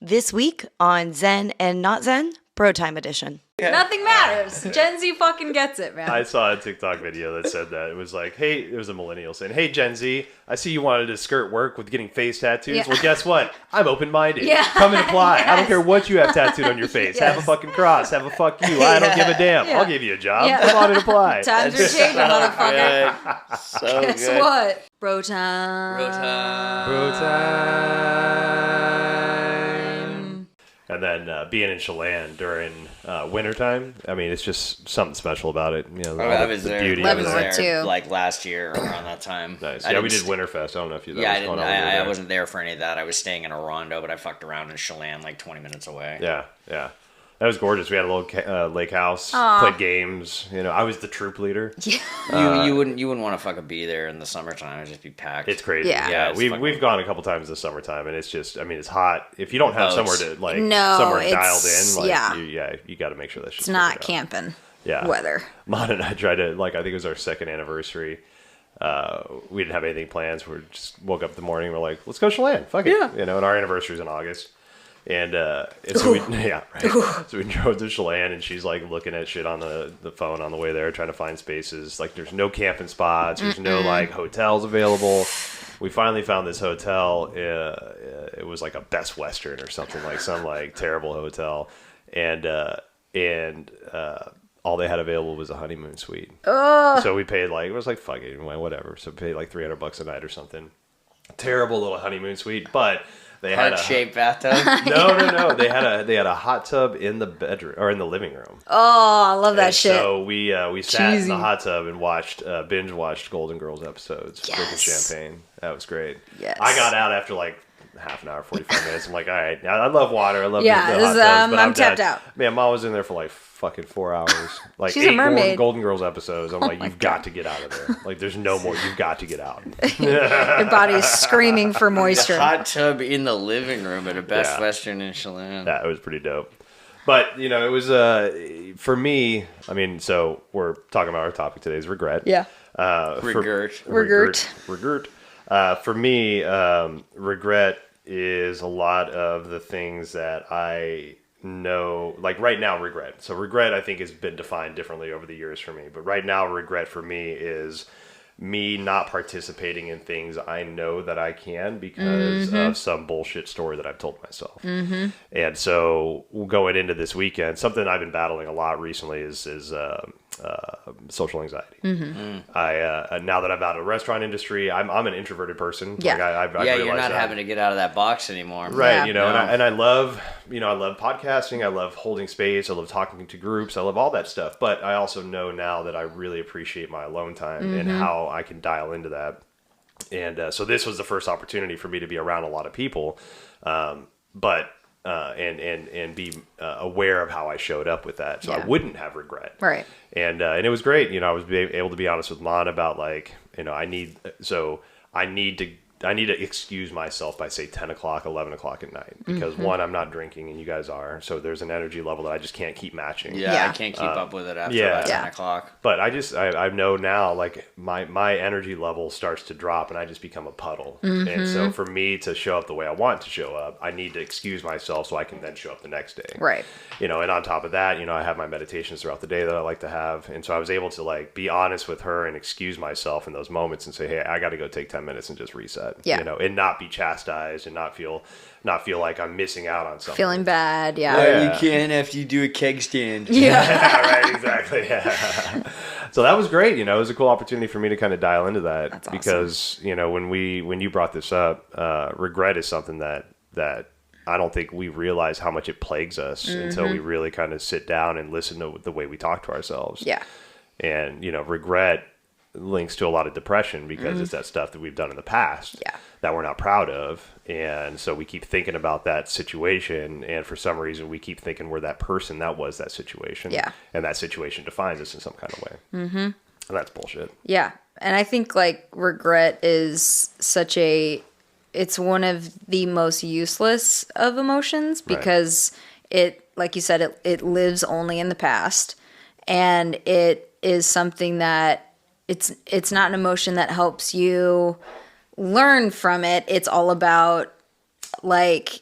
This week on Zen and Not Zen, BroTime edition. Nothing matters. Gen Z fucking gets it, man. I saw a TikTok video that said that. It was like, hey, it was a millennial saying, hey, Gen Z, I see you wanted to skirt work with getting face tattoos. Yeah. Well, guess what? I'm open-minded. Yeah. Come and apply. Yes. I don't care what you have tattooed on your face. Have a Yes. fucking cross. Have a fuck you. I don't give a damn. Yeah. I'll give you a job. Yeah. Come on and apply. Times are changing, motherfucker. Good. So Guess good. what? Bro time. And then being in Chelan during wintertime, I mean, it's just something special about it. You know, I all was the there. beauty I of was it. Leavenworth, there too. like last year around that time. Nice. I Yeah, we didn't did Winterfest. I don't know if you. That Yeah, was I didn't. going on when you were I there. wasn't there for any of that. I was staying in a Rondo, but I fucked around in Chelan, like 20 minutes away. Yeah. That was gorgeous. We had a little lake house, Aw. played games. You know, I was the troop leader. You wouldn't want to fucking be there in the summertime. It'd just be packed. It's crazy. Yeah. Yeah, It's we've fucking- gone a couple times this summertime, and it's just, I mean, it's hot. If you don't have Boats. somewhere to like, No, somewhere it's- dialed in, like, yeah. you got to make sure that shit's It's not figured out. camping Yeah. weather. Mon and I tried to, like, I think it was our second anniversary. We didn't have anything planned, so we just woke up in the morning. We're like, let's go Chelan. Fuck it. Yeah. You know, and our anniversary's in August. And so we, yeah, right. So we drove to Chelan, and she's like looking at shit on the phone on the way there, trying to find spaces. Like, there's no camping spots. There's no like hotels available. We finally found this hotel. It was like a Best Western or something, like some like terrible hotel, and all they had available was a honeymoon suite. So we paid like, it was like fuck it, whatever. So we paid like $300 a night or something. Terrible little honeymoon suite, but they had Heart-shaped bathtub. no. They had a hot tub in the bedroom or in the living room. Oh, I love that And shit. So we sat in Cheesy. the hot tub and binge watched Golden Girls episodes, drinking Yes. champagne. That was great. Yes. I got out after like half an hour, 45 minutes. I'm like, all right, I love water. I love Yeah, the this hot is, tubs, but I'm tapped done. out. Man, Mom was in there for like fucking 4 hours. Like She's a 8 mermaid. Golden Girls episodes. I'm like, my you've got to get out of there. Like, there's no more. You've got to get out. Your body is screaming for The moisture. hot tub in the living room at a Best Yeah. Western in Chelan. That was pretty dope. But, you know, it was, for me, I mean, so we're talking about our topic today is regret. Yeah. Regert. Regret. For me, regret is a lot of the things that I know, like right now, regret. So regret, I think, has been defined differently over the years for me. But right now, regret for me is me not participating in things I know that I can because of some bullshit story that I've told myself. And so going into this weekend, something I've been battling a lot recently is social anxiety. I now that I'm out of the restaurant industry, I'm an introverted person. Yeah. Like I've Yeah, realized you're not that. having to get out of that box anymore. Right, Yeah. you know, No. and I love, you know, I love podcasting, I love holding space, I love talking to groups, I love all that stuff. But I also know now that I really appreciate my alone time and how I can dial into that. And so this was the first opportunity for me to be around a lot of people, and be aware of how I showed up with that, so Yeah. I wouldn't have regret. Right. And it was great. You know, I was able to be honest with Mon about like, you know, I need to excuse myself by say 10 o'clock, 11 o'clock at night because one, I'm not drinking and you guys are. So there's an energy level that I just can't keep matching. Yeah, Yeah. I can't keep up with it after yeah. about Yeah. 10 o'clock. But I know now, like my energy level starts to drop and I just become a puddle. And so for me to show up the way I want to show up, I need to excuse myself so I can then show up the next day. Right. You know, and on top of that, you know, I have my meditations throughout the day that I like to have. And so I was able to like be honest with her and excuse myself in those moments and say, hey, I got to go take 10 minutes and just reset. Yeah. You know, and not be chastised and not feel like I'm missing out on something. Feeling bad. Yeah. Yeah. You can after you do a keg stand. Yeah. Right, exactly. Yeah. So that was great. You know, it was a cool opportunity for me to kind of dial into that. That's awesome. Because, you know, when you brought this up, regret is something that I don't think we realize how much it plagues us until we really kind of sit down and listen to the way we talk to ourselves. Yeah. And, you know, regret links to a lot of depression because it's that stuff that we've done in the past Yeah. that we're not proud of. And so we keep thinking about that situation. And for some reason, we keep thinking we're that person that was that situation. Yeah. And that situation defines us in some kind of way. Mm-hmm. And that's bullshit. Yeah. And I think like regret is it's one of the most useless of emotions because it, like you said, it lives only in the past, and it is something that it's not an emotion that helps you learn from it. It's all about like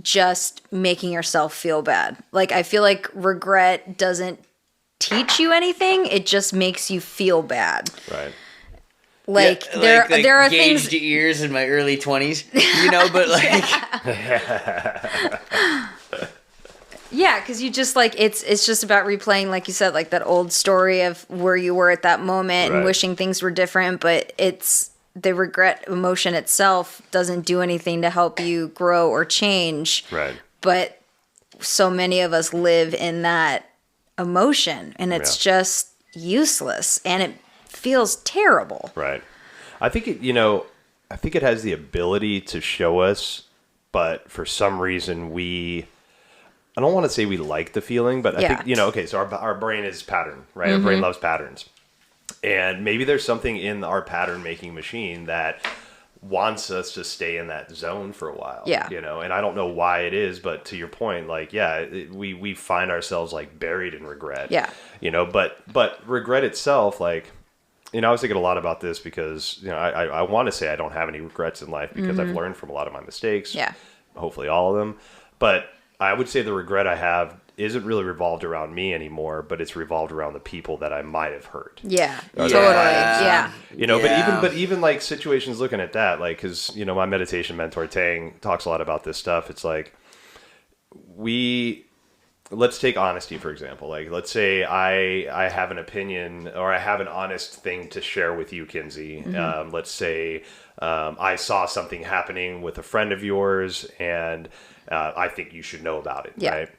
just making yourself feel bad. Like, I feel like regret doesn't teach you anything. It just makes you feel bad. Right. Like, Yeah, there are gauged things. ears in my early 20s, but like Yeah, because you just like it's just about replaying, like you said, like that old story of where you were at that moment Right. and wishing things were different. But it's the regret emotion itself doesn't do anything to help you grow or change. Right. But so many of us live in that emotion, and it's just useless, and it feels terrible. Right. I think I think it has the ability to show us, but for some reason I don't want to say we like the feeling, but I think, okay, so our brain is pattern, right? Our brain loves patterns. And maybe there's something in our pattern making machine that wants us to stay in that zone for a while. Yeah. And I don't know why it is, but to your point, like, we find ourselves like buried in regret. Yeah. But regret itself, like, I was thinking a lot about this because, I want to say I don't have any regrets in life because I've learned from a lot of my mistakes. Yeah. Hopefully all of them. But I would say the regret I have isn't really revolved around me anymore, but it's revolved around the people that I might have hurt. Yeah, Or totally. that Yeah. But even like situations looking at that, like, because, my meditation mentor, Tang, talks a lot about this stuff. It's like, let's take honesty, for example. Like, let's say I have an opinion or I have an honest thing to share with you, Kinsey. Let's say I saw something happening with a friend of yours and I think you should know about it, right?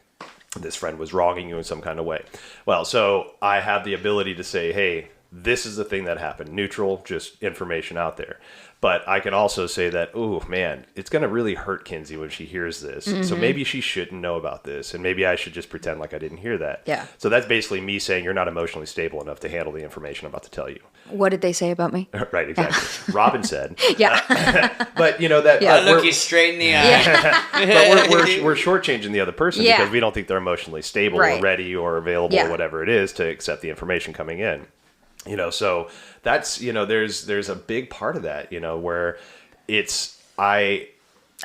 This friend was wronging you in some kind of way. Well, so I have the ability to say, hey, this is the thing that happened. Neutral, just information out there. But I can also say that, oh, man, it's going to really hurt Kinsey when she hears this. So maybe she shouldn't know about this. And maybe I should just pretend like I didn't hear that. Yeah. So that's basically me saying you're not emotionally stable enough to handle the information I'm about to tell you. What did they say about me? Right, exactly. Robin said. Yeah. But, that... Yeah. I look you straight in the eye. But we're shortchanging the other person Yeah. because we don't think they're emotionally stable Right. or ready or available Yeah. or whatever it is to accept the information coming in. So that's, there's a big part of that, where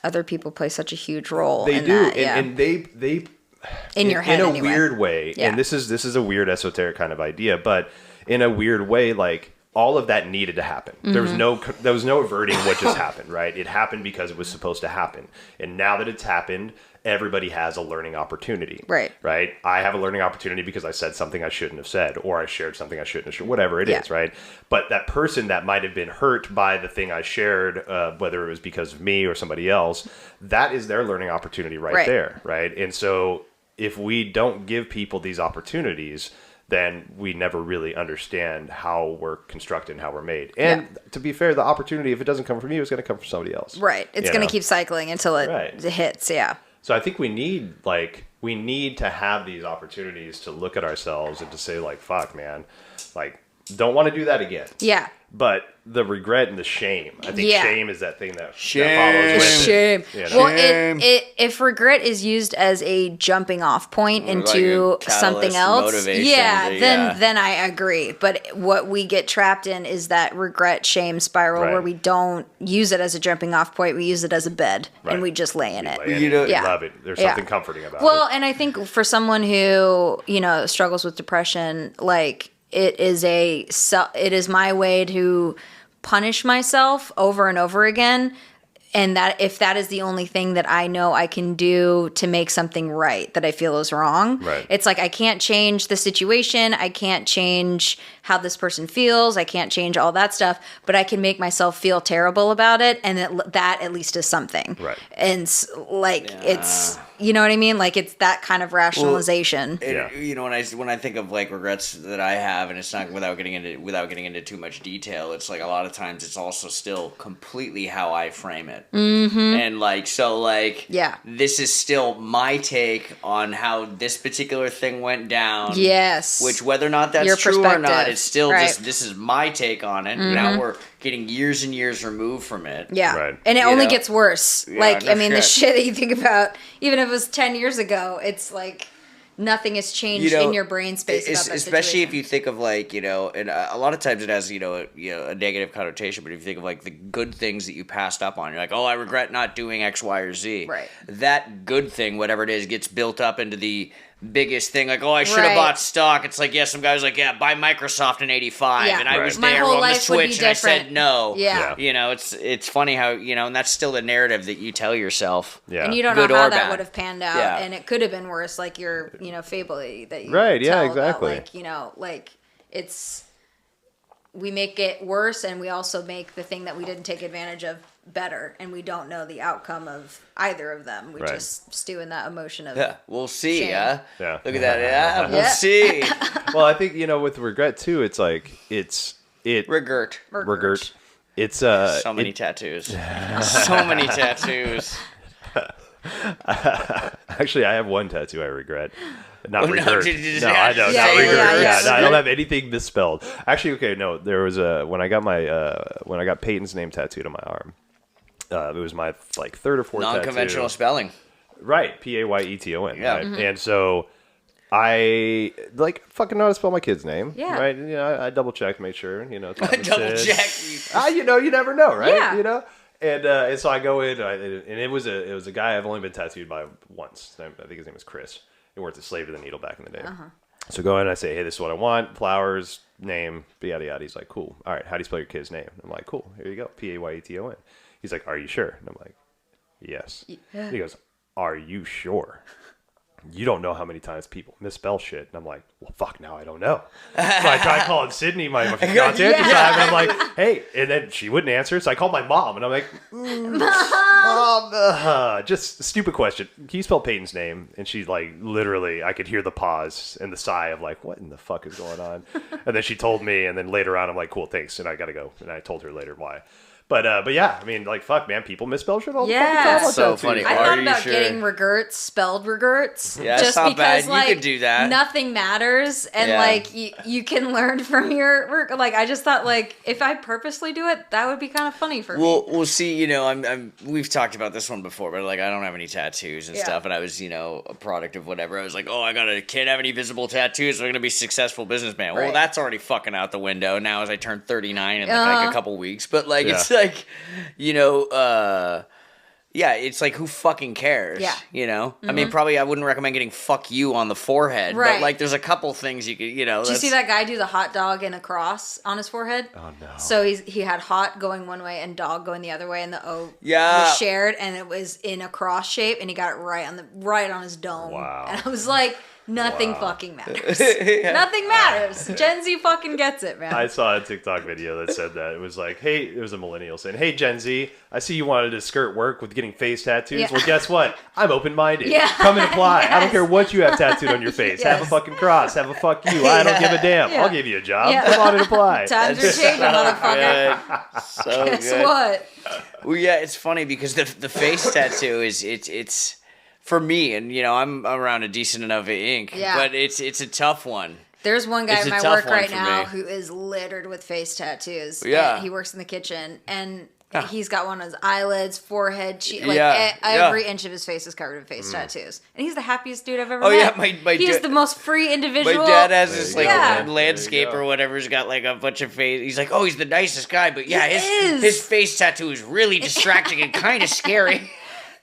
Other people play such a huge role they in do. that. And they in your head in a anyway. weird way. Yeah. And this is a weird esoteric kind of idea, but in a weird way, like, all of that needed to happen. There was no averting what just happened, right? It happened because it was supposed to happen. And now that it's happened, everybody has a learning opportunity. Right. Right? I have a learning opportunity because I said something I shouldn't have said, or I shared something I shouldn't have shared, whatever it is, right? But that person that might have been hurt by the thing I shared, whether it was because of me or somebody else, that is their learning opportunity right there, right? And so if we don't give people these opportunities, then we never really understand how we're constructed and how we're made. And to be fair, the opportunity, if it doesn't come from you, is going to come from somebody else. Right. It's going to keep cycling until it hits. Yeah. So I think we need to have these opportunities to look at ourselves and to say, like, fuck, man, like, don't want to do that again. Yeah. But the regret and the shame, I think shame is that thing that Shame. follows with Shame. it. Well, if regret is used as a jumping off point into like a catalyst, something else, motivation, then I agree. But what we get trapped in is that regret shame spiral where we don't use it as a jumping off point. We use it as a bed and we just lay in it. We love it. There's something comforting about it. Well, and I think for someone who, struggles with depression, like, it is my way to punish myself over and over again. And that if that is the only thing that I know I can do to make something right that I feel is wrong, it's like I can't change the situation. I can't change how this person feels. I can't change all that stuff, but I can make myself feel terrible about it. And that at least is something. Right. And it's, you know what I mean? Like, it's that kind of rationalization. When I think of like regrets that I have, and it's not without getting into too much detail, it's like a lot of times it's also still completely how I frame it. And this is still my take on how this particular thing went down. Yes. Which, whether or not that's Your true or not, perspective. it's still Right. just, this is my take on it. Now we're getting years and years removed from it. Yeah. Right. And it only gets worse. Yeah, no the shit. shit that you think about, even if it was 10 years ago, it's like nothing has changed in your brain space about that especially if situation. you think of like, and a lot of times it has a negative connotation, but if you think of like the good things that you passed up on, you're like, oh, I regret not doing X, Y, or Z. Right. That good thing, whatever it is, gets built up into the biggest thing, like, oh, I should have Right. bought stock. It's like, some guy was like, buy Microsoft in '85, Yeah. and I Right. was My there whole on the life would be Switch, and I said different. no. Yeah. It's funny how and that's still the narrative that you tell yourself. Yeah. And you don't know Good how or that bad. would have panned out, Yeah. and it could have been worse, like your, fable that you Right, yeah, tell exactly. about, like, we make it worse, and we also make the thing that we didn't take advantage of better, and we don't know the outcome of either of them. We Right. just stew in that emotion of Yeah, we'll see. Shame. Yeah, Yeah. Look at that. Yeah, we'll Yeah. see. Well, I think with regret too, it's like Regert. regret. It's So many tattoos. So many tattoos. Actually, I have one tattoo I regret. Not Oh, no, regret. did- No, I know. Yeah, Not yeah, regret. yeah, No, I don't have anything misspelled. Actually, okay, no. There was when I got when I got Peyton's name tattooed on my arm. It was my third or fourth Non-conventional tattoo. spelling. Right, Payton. Yeah. Right? And so I fucking know how to spell my kid's name. Yeah. Right. I double checked, made sure. Thomas Double said- check. you never know, right? Yeah. And so I go in, and it was a guy I've only been tattooed by once. I think his name was Chris. He worked at Slave to the Needle back in the day. So go in, I say, hey, this is what I want. Flowers, name, yada yada. He's like, cool. All right, how do you spell your kid's name? I'm like, cool. Here you go, Payton. He's like, are you sure? And I'm like, yes. He goes, are you sure? You don't know how many times people misspell shit. And I'm like, well, fuck, now I don't know. So I tried calling Sydney, my fiance at the time, and I'm like, hey. And then she wouldn't answer, so I called my mom, and I'm like, Mom, just a stupid question. Can you spell Peyton's name? And she's like, literally, I could hear the pause and the sigh of like, what in the fuck is going on? And then she told me, and then later on, I'm like, cool, thanks. And I got to go. And I told her later why. But yeah, I mean, fuck, man, people misspell shit all the fucking time. Yeah. on So tattoos. funny. I Are thought you about sure? getting Regerts spelled Regerts. Yeah, it's just not because bad. You could do that. Nothing matters, and Yeah. you can learn from your work. Like I just thought, if I purposely do it, that would be kind of funny for me. We'll see. We've talked about this one before, but I don't have any tattoos and Yeah. stuff, and I was a product of whatever. I was like, oh, can't have any visible tattoos. I'm gonna be a successful businessman. Well, Right. that's already fucking out the window now as I turn 39 in like a couple weeks. But it's Yeah. like, yeah, it's like, who fucking cares? Yeah. I mean, probably I wouldn't recommend getting "fuck you" on the forehead, Right. but there's a couple things you could, Did you see that guy do the hot dog and a cross on his forehead? Oh, no. So he had hot going one way and dog going the other way, and the O Yeah. was shared, and it was in a cross shape, and he got it right on his dome. Wow. And I was like, nothing Wow. fucking matters. Nothing matters. Gen Z fucking gets it, man. I saw a TikTok video that said that. It was like, hey, it was a millennial saying, hey, Gen Z, I see you wanted to skirt work with getting face tattoos. Yeah. Well, guess what? I'm open-minded. Yeah. Come and apply. I don't Yes. care what you have tattooed on your face. Have a Yes. fucking cross. Have a fuck you. I don't give a damn. Yeah. I'll give you a job. Yeah. Come on and apply. Times are changing, motherfucker. So Guess good. what? Well, yeah, it's funny because the face tattoo is it's for me, and I'm around a decent enough ink, Yeah. but it's a tough one. There's one guy It's at a my tough work one right for now me. who is littered with face tattoos. Yeah. And he works in the kitchen, and he's got one on his eyelids, forehead, cheek, Yeah, every yeah. inch of his face is covered in face tattoos. And he's the happiest dude I've ever Oh, met. yeah, my He is dad- the most free individual. My dad has There this you like go, Yeah. man. landscape There or you go. whatever's got like a bunch of face. He's like, oh, he's the nicest guy, but yeah, He is. his face tattoo is really distracting and kind of scary.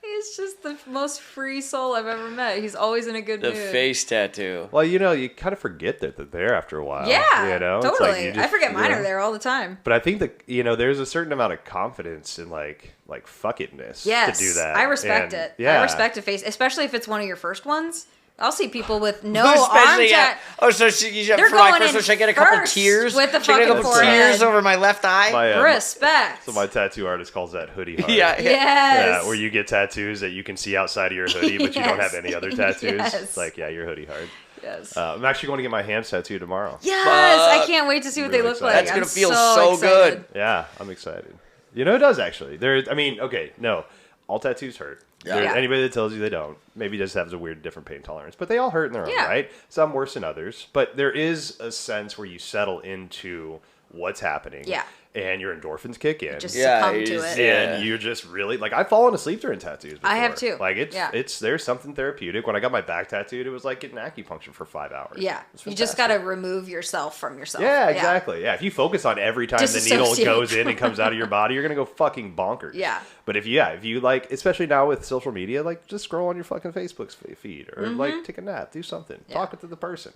He's just the most free soul I've ever met. He's always in a good The mood. face tattoo. Well, you kind of forget that they're there after a while. Yeah, It's like totally. you I just- forget mine are there all the time. But I think that, there's a certain amount of confidence in like fuck itness Yes, to do that. I respect And, it. Yeah. I respect a face, especially if it's one of your first ones. I'll see people with no Especially, arm tat. oh, so They're for my going first in one, should I get a couple first tears? with the Should I get a fucking couple forehead. tears over my left eye? My, Respect. so my tattoo artist calls that hoodie heart. yeah, Yes. Yeah, where you get tattoos that you can see outside of your hoodie, but you don't have Yes. any other tattoos. Yes. It's like, yeah, your hoodie hard. Yes. I'm actually going to get my hands tattooed tomorrow. Yes. Fuck. I can't wait to see what Really they look excited. like. That's gonna I'm feel so excited. good. Yeah, I'm excited. It does actually. No, all tattoos hurt. Yeah. There's Yeah. anybody that tells you they don't, maybe just has a weird different pain tolerance, but they all hurt in their own Yeah. right. Some worse than others, but there is a sense where you settle into what's happening. Yeah. and your endorphins kick in. Just succumb to it. And you're just really like I've fallen asleep during tattoos before. I have too. Like it's there's something therapeutic. When I got my back tattooed, it was like getting acupuncture for 5 hours. Yeah, you just got to remove yourself from yourself. Yeah, exactly. Yeah, if you focus on every time the needle goes in and comes out of your body, you're gonna go fucking bonkers. Yeah. But if you like, especially now with social media, like just scroll on your fucking Facebook feed or like take a nap, do something, talk to the person.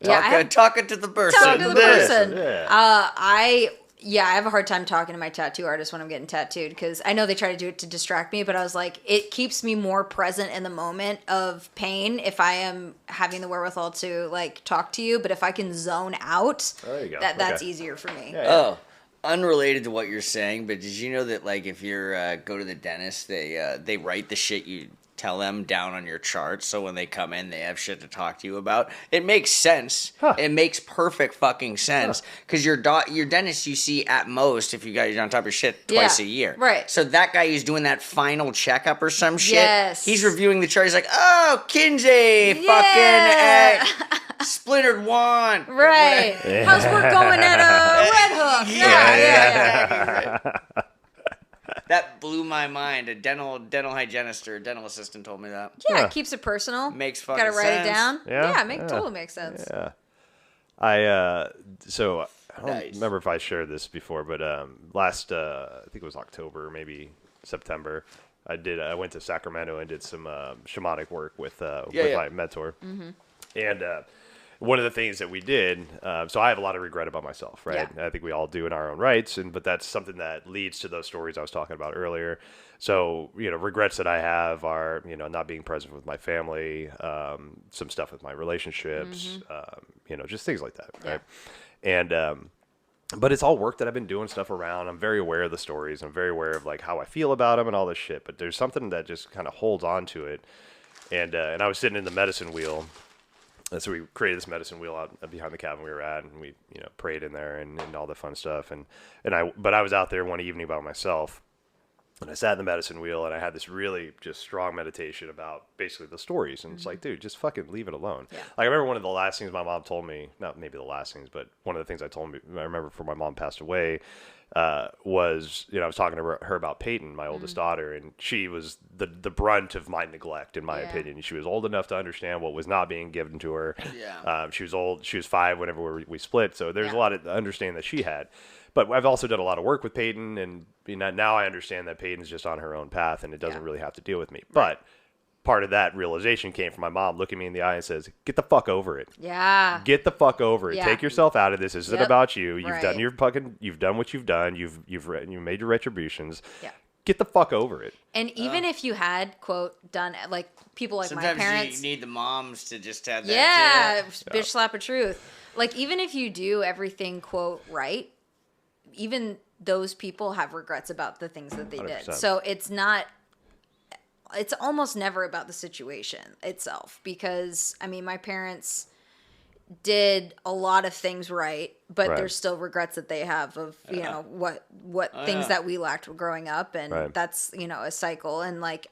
Talking to the person. Talking to the person. Yeah. I have a hard time talking to my tattoo artist when I'm getting tattooed because I know they try to do it to distract me, but I was like, it keeps me more present in the moment of pain if I am having the wherewithal to like talk to you. But if I can zone out, there you go. that's easier for me. Yeah. Oh, unrelated to what you're saying, but did you know that like if you're go to the dentist, they write the shit you tell them down on your chart, so when they come in, they have shit to talk to you about. It makes sense. Huh. It makes perfect fucking sense because your dentist you see at most, if you got on top of your shit, twice a year. Right. So that guy who's doing that final checkup or some shit, Yes. he's reviewing the chart. He's like, "Oh, Kinsey, fucking splintered wand." Right. How's work going at Red Hook? Yeah. That blew my mind. A dental hygienist or a dental assistant told me that. Yeah, it keeps it personal. Makes fucking Gotta write sense. it down. Yeah. Totally makes sense. Yeah. So I don't Nice. remember if I shared this before, but last I think it was October, maybe September. I went to Sacramento and did some shamanic work with my mentor, and one of the things that we did. So I have a lot of regret about myself, right? Yeah. I think we all do in our own rights, but that's something that leads to those stories I was talking about earlier. So regrets that I have are not being present with my family, some stuff with my relationships, just things like that, right? And but it's all work that I've been doing stuff around. I'm very aware of the stories. I'm very aware of like how I feel about them and all this shit. But there's something that just kind of holds on to it. And I was sitting in the medicine wheel. And so we created this medicine wheel out behind the cabin we were at, and we prayed in there and all the fun stuff. But I was out there one evening by myself. And I sat in the medicine wheel, and I had this really just strong meditation about basically the stories. And it's like, dude, just fucking leave it alone. Yeah. Like, I remember one of the last things my mom told me, not maybe the last things, but one of the things I remember before my mom passed away, was, I was talking to her about Peyton, my oldest daughter, and she was the brunt of my neglect, in my opinion. She was old enough to understand what was not being given to her. Yeah. She was old. She was 5 whenever we split. So there's a lot of understanding that she had. But I've also done a lot of work with Peyton, and now I understand that Peyton's just on her own path, and it doesn't really have to deal with me. But part of that realization came from my mom looking me in the eye and says, "Get the fuck over it. Yeah. Get the fuck over it. Yeah. Take yourself out of this. This isn't about you. You've Right. done you've done what you've done. You've made your retributions. Yeah. Get the fuck over it." And even if you had, quote, done, like, people like Sometimes my parents. you need the moms to just have that. Bitch slap of truth. Like, even if you do everything, quote, right, even those people have regrets about the things that they 100%. did. So it's almost never about the situation itself, because my parents did a lot of things right, but there's still regrets that they have of what things that we lacked growing up, and that's a cycle. And like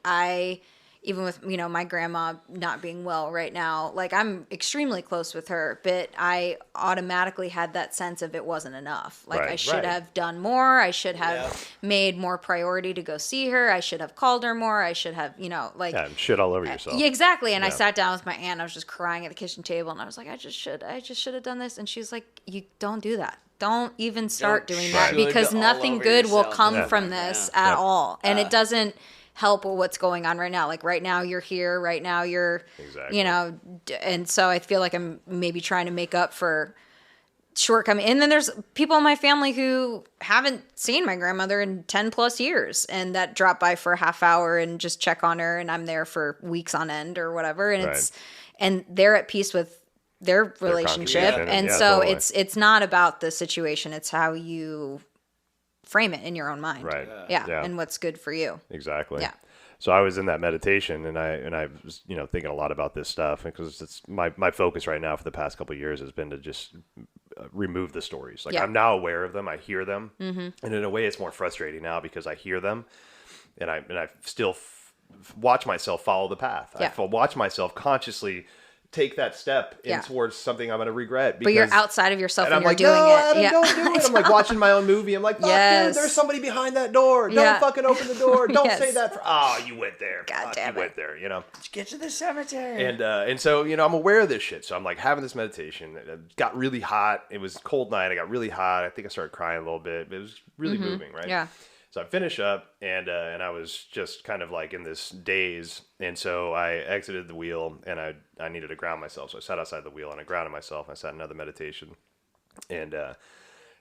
even with my grandma not being well right now, like, I'm extremely close with her, but I automatically had that sense of it wasn't enough. Like, I should have done more. I should have made more priority to go see her. I should have called her more. I should have shit all over yourself. Yeah, exactly. And I sat down with my aunt. I was just crying at the kitchen table, and I was like, I just should have done this. And she's like, you don't do that. Don't even start doing that, because nothing good will come from this at all. And it doesn't help with what's going on right now. Like, right now you're here, right now you're, and so I feel like I'm maybe trying to make up for shortcoming. And then there's people in my family who haven't seen my grandmother in 10 plus years, and that drop by for a half hour and just check on her, and I'm there for weeks on end or whatever. And and they're at peace with their relationship. And so totally. It's not about the situation. It's how you frame it in your own mind. Right. Yeah. And what's good for you. Exactly. Yeah. So I was in that meditation, and I was thinking a lot about this stuff, because it's my focus right now for the past couple of years has been to just remove the stories. Like, I'm now aware of them, I hear them, and in a way it's more frustrating now because I hear them, and I still watch myself follow the path. I watch myself consciously take that step in Yeah. towards something I'm going to regret. But you're outside of yourself and when I'm you're like, doing no, it. Adam, Yeah. don't do it. I'm like watching my own movie. I'm like, fuck, Yes. dude, there's somebody behind that door. Don't Yeah. fucking open the door. Don't Yes. say that. Oh, you went there. God Fuck, damn you it. went there, you know. Let's get to the cemetery. And so, you know, I'm aware of this shit. So I'm like having this meditation. It got really hot. It was a cold night. I got really hot. I think I started crying a little bit. It was really moving, right? Yeah. So I finish up, and I was just kind of like in this daze, and so I exited the wheel, and I needed to ground myself. So I sat outside the wheel, and I grounded myself. I sat in another meditation, and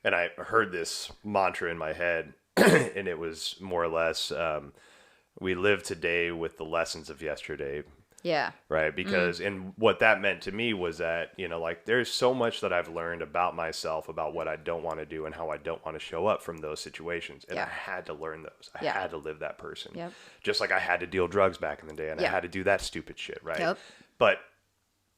I heard this mantra in my head, and it was more or less, we live today with the lessons of yesterday. Yeah. Right. Because, and what that meant to me was that, you know, like there's so much that I've learned about myself, about what I don't want to do and how I don't want to show up from those situations. And I had to learn those. I had to live that person. Yep. Just like I had to deal drugs back in the day and I Yeah. had to do that stupid shit. Right. Yep. But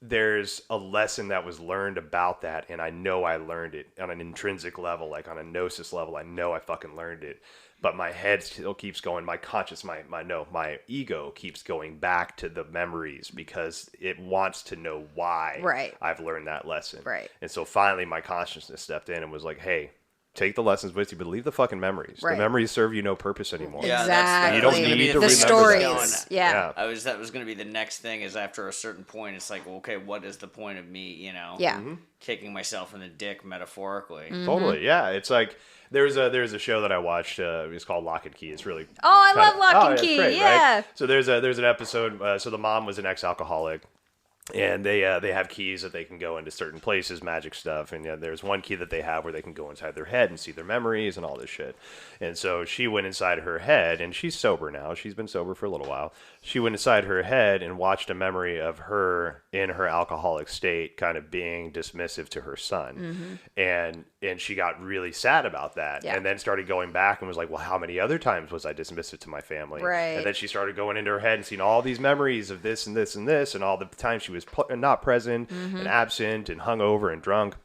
there's a lesson that was learned about that. And I know I learned it on an intrinsic level, like on a gnosis level. I know I fucking learned it. But my head still keeps going. My conscious, my ego keeps going back to the memories because it wants to know why I've learned that lesson. Right. And so finally, my consciousness stepped in and was like, "Hey, take the lessons with you, but leave the fucking memories. Right. The memories serve you no purpose anymore." Yeah, Exactly. You don't gonna need be to the remember the that. stories. Yeah. That was going to be the next thing. Is after a certain point, it's like, well, okay, what is the point of me? You know, Yeah. kicking myself in the dick metaphorically. Totally. Yeah. It's like there's a show that I watched. It's called Lock and Key. It's really Oh, I love Lock and it's Key. great, Yeah. right? So there's an episode. So the mom was an ex-alcoholic. And they have keys that they can go into certain places, magic stuff. And there's one key that they have where they can go inside their head and see their memories and all this shit. And so she went inside her head, and she's sober now. She's been sober for a little while. She went inside her head and watched a memory of her in her alcoholic state, kind of being dismissive to her son. And she got really sad about that. Yeah. And then started going back and was like, well, how many other times was I dismissive to my family? Right. And then she started going into her head and seeing all these memories of this and this and this, and all the times she was not present and absent and hungover and drunk.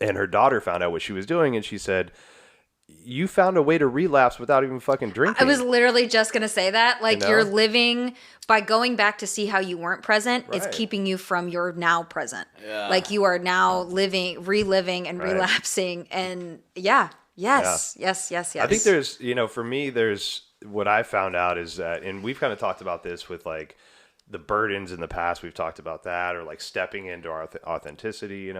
And her daughter found out what she was doing, and she said, "You found a way to relapse without even fucking drinking." I was literally just going to say that. Like, You know? you're living by going back to see how you weren't present. It's Right. keeping you from your now present. Yeah. Like, you are now reliving and Right. relapsing. And yes. I think there's, for me, there's what I found out is that, and we've kind of talked about this with like the burdens in the past. We've talked about that, or like stepping into our authenticity,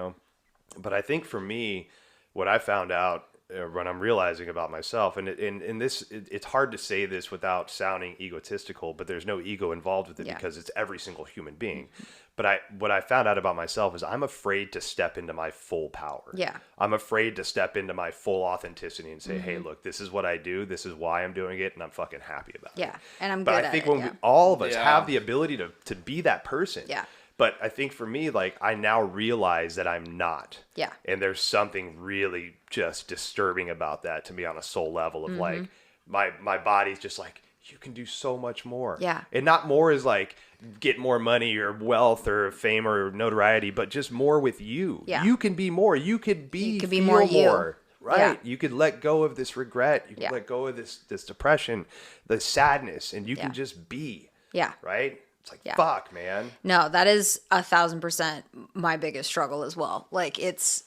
But I think for me, what I found out when I'm realizing about myself, and it's hard to say this without sounding egotistical, but there's no ego involved with it because it's every single human being. But what I found out about myself is I'm afraid to step into my full power. Yeah. I'm afraid to step into my full authenticity and say, hey, look, this is what I do. This is why I'm doing it. And I'm fucking happy about it. Yeah. And I'm But good I think at it. when all of us have the ability to be that person. Yeah. But I think for me, like, I now realize that I'm not. Yeah. And there's something really just disturbing about that to me on a soul level of like, my body's just like, you can do so much more. Yeah. And not more is like get more money or wealth or fame or notoriety, but just more with you. Yeah. You can be more. You could be feel more you. right? Yeah. You could let go of this regret. You could Yeah. let go of this depression, the sadness, and you can just be. Yeah. Right? It's like, Yeah. fuck, man. No, that is 1,000% my biggest struggle as well. Like, it's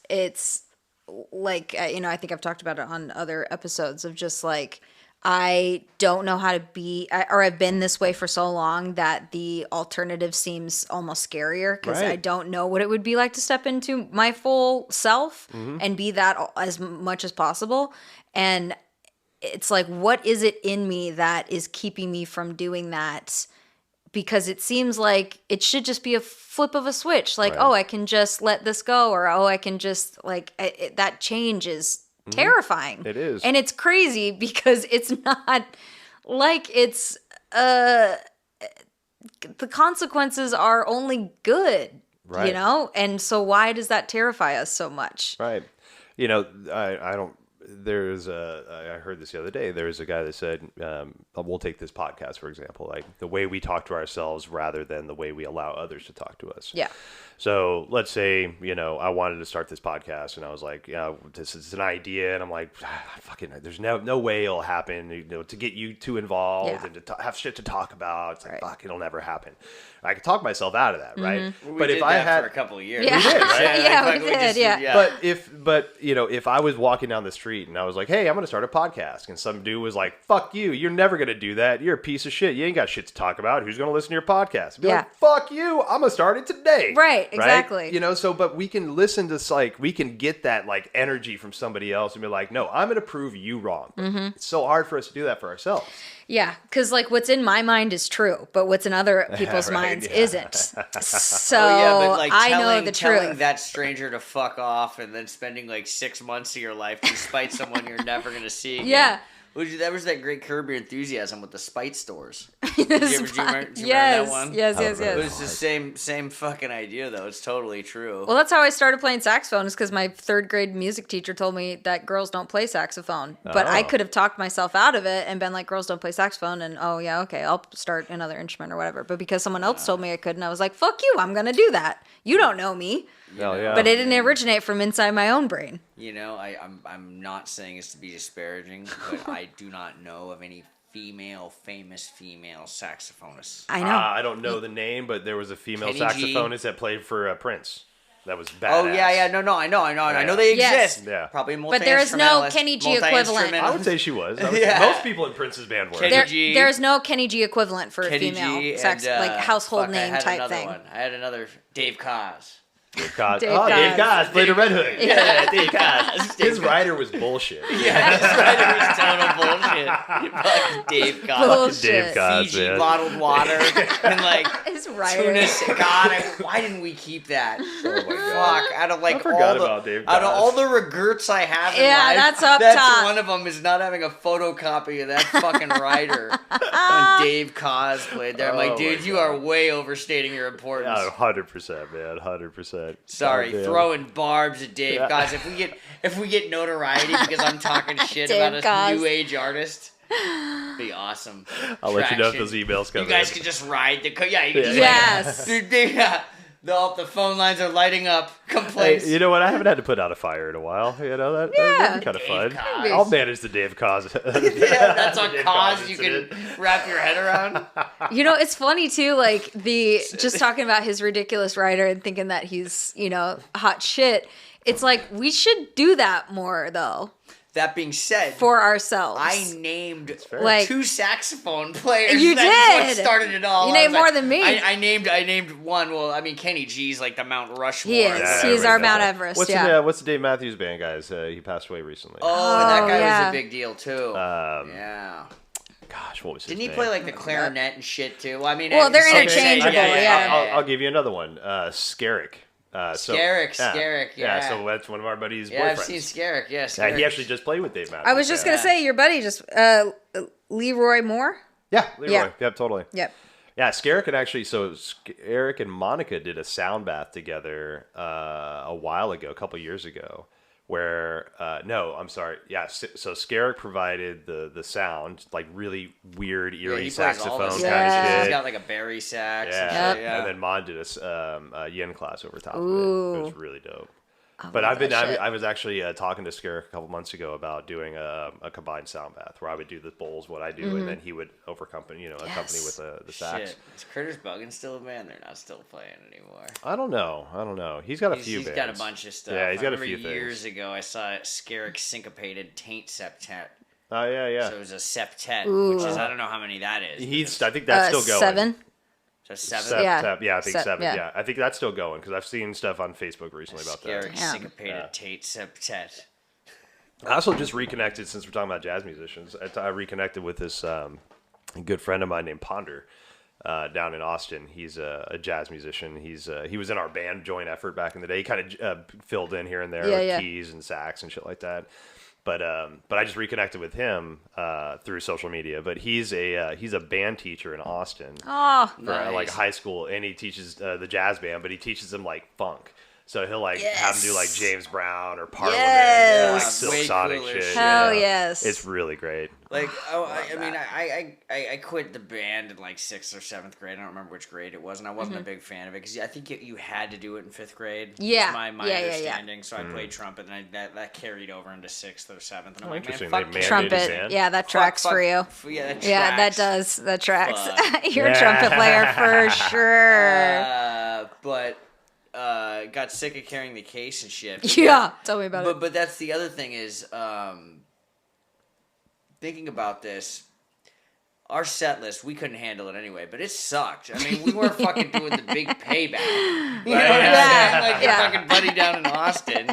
like, I think I've talked about it on other episodes of just like, I don't know how to be, or I've been this way for so long that the alternative seems almost scarier because I Right. don't know what it would be like to step into my full self and be that as much as possible. And it's like, what is it in me that is keeping me from doing that? Because it seems like it should just be a flip of a switch. Like, Right. oh, I can just let this go, or oh, I can just like that change is terrifying. It is. And it's crazy because it's not like it's the consequences are only good, Right. And so why does that terrify us so much? Right. I don't. I heard this the other day. There's a guy that said, we'll take this podcast, for example, like the way we talk to ourselves rather than the way we allow others to talk to us. Yeah. So let's say, I wanted to start this podcast and I was like, this is an idea. And I'm like, fucking, there's no way it'll happen, to get you two involved Yeah. and to have shit to talk about. It's like, Right. fuck, it'll never happen. I could talk myself out of that, right? We But did if I that had for a couple of years. Yeah. We did, right? Yeah, we Like, did, just- yeah. But if I was walking down the street and I was like, hey, I'm going to start a podcast, and some dude was like, fuck you, you're never going to do that. You're a piece of shit. You ain't got shit to talk about. Who's going to listen to your podcast? I'd be like, fuck you. I'm going to start it today. Right, exactly. But we can listen to we can get that like energy from somebody else and be like, no, I'm going to prove you wrong. It's so hard for us to do that for ourselves. Yeah, because like what's in my mind is true, but what's in other people's minds isn't. So but like I know the telling truth. that stranger to fuck off and then spending like 6 months of your life to spite someone you're never gonna see again. Yeah. That was that great Curb Your Enthusiasm with the spite stores. Did you remember that Yes, one? yes. It was the same fucking idea though. It's totally true. Well, that's how I started playing saxophone, is because my 3rd grade music teacher told me that girls don't play saxophone. But I could have talked myself out of it and been like, girls don't play saxophone, and oh yeah, okay, I'll start another instrument or whatever. But because someone else told me I couldn't, I was like, fuck you, I'm gonna do that. You don't know me. But it didn't originate from inside my own brain. You know, I'm not saying this to be disparaging, but I do not know of any famous female saxophonists. I know. I don't know the name, but there was a female Kenny G. saxophonist that played for Prince. That was badass. Oh yeah, no, I know they Yes. exist. Yeah. Probably But there is no multi-instrumentalist, Kenny G equivalent. I would say she was. Yeah. Most people in Prince's band were. Kenny G. There's no Kenny G equivalent for a Kenny female G sax, and, like household I name had type another thing. one. I had another Dave Koz. Dave Koz. Dave Dave Koz. Koz played a Red Hood. Yeah, Dave Koz. His writer was bullshit. Yeah, that's right. It was total bullshit. Fucking Dave Koz. Bullshit. Dave Koz, Fiji man. bottled water and like His writer. tuna. God, why didn't we keep that? Oh my God. Fuck! Out of like I forgot all the about Dave out of Koz. all the regrets I have in Yeah, life, that's up top. one of them is not having a photocopy of that fucking writer when Dave Koz played there. I'm like, Oh dude, my you God. are way overstating your importance. Oh, 100%, man. 100%. Sorry, God damn. throwing barbs at Dave Yeah. Koz. If we get notoriety because I'm talking shit Dave about a Koz. new age artist, be awesome. I'll let you know if Traction. those emails come You guys in. could just ride the yeah. You can just Yes. yeah. The phone lines are lighting up. Complaints. Hey, you know what? I haven't had to put out a fire in a while. You know, that'd be kind of fun. Dave Koz. I'll manage the Dave Koz. Yeah, that's a Dave cause Koz you incident. can wrap your head around. You know, it's funny too, like just talking about his ridiculous writer and thinking that he's, hot shit. It's like we should do that more though That being said, for ourselves. I named Like- 2 saxophone players. You That's did. what started it all. You I named was more than me. I named one. Well, I mean, Kenny G's like the Mount Rushmore. He is. Yeah, He's right, our right. Mount Everest. What's yeah. what's the Dave Matthews Band, guys? He passed away recently. Oh, that guy yeah. was a big deal too. Yeah. Gosh, what was his Didn't he name? play like the clarinet and shit too? Well, I mean, Well, they're okay, interchangeable, yeah. I'll give you another one. Skerrick. Skerrick, yeah. So that's one of our buddies' Yeah, I've boyfriends. seen Skerrick. Yeah, Yeah, Skerrick. he actually just played with Dave Matthews. I was just gonna say your buddy just Leroy Moore. Yeah, Leroy. Yeah. Yep, totally. Yep. Yeah, Skerrick and actually, Eric and Monica did a sound bath together a while ago, a couple years ago, where, no, I'm sorry. Yeah, so Skerrick provided the sound, like really weird, eerie he plays all saxophone this kind Yeah. of He's shit. got like a Barry sax. Yeah. And, shit, yeah. And then Mon did a yen class over top Ooh. of it. It was really dope. I But love that shit. I was actually talking to Skerrick a couple months ago about doing a combined sound bath where I would do the bowls, what I do, and then he would accompany with the sax. Shit. Is Critters Buggin' still a band? They're not still playing anymore. I don't know. He's got a few He's bands. got a bunch of stuff. Yeah, he's got a I remember few years things. ago I saw Skerrick syncopated Taint Septet. Oh yeah. So it was a septet, Ooh. which is I don't know how many that is. I think that's still going. 7. So 7. Yeah. I think 7. Yeah. Yeah, I think that's still going because I've seen stuff on Facebook recently about that. Skerrick Yeah. syncopated Tate Septet. I also just reconnected since we're talking about jazz musicians. I reconnected with this good friend of mine named Ponder down in Austin. He's a jazz musician. He was in our band joint effort back in the day. He kind of filled in here and there with keys and sax and shit like that. But I just reconnected with him through social media. But he's a band teacher in Austin Oh, for Nice. like high school, and he teaches the jazz band, but he teaches them like funk. So he'll like have them do like James Brown or Parliament, or, like Yes. Silk Way Sonic cooler shit. shit. Hell you know? yes. It's really great. Like, I mean, I quit the band in like 6th or 7th grade. I don't remember which grade it was, and I wasn't a big fan of it because I think you had to do it in 5th grade. Yeah. was my Yeah. understanding. So I played trumpet, and that carried over into 6th or 7th. And I'm like, man, interesting. fuck They mandated Trumpet. band. Yeah, that tracks for you. Yeah, that tracks. Yeah, that does. That tracks. Fuck. You're a trumpet player for sure. But got sick of carrying the case and shit. But Yeah, tell me about it. But that's the other thing is thinking about this. Our set list, we couldn't handle it anyway, but it sucked. I mean, we weren't fucking doing the big payback. You know what I'm saying? Like your fucking buddy down in Austin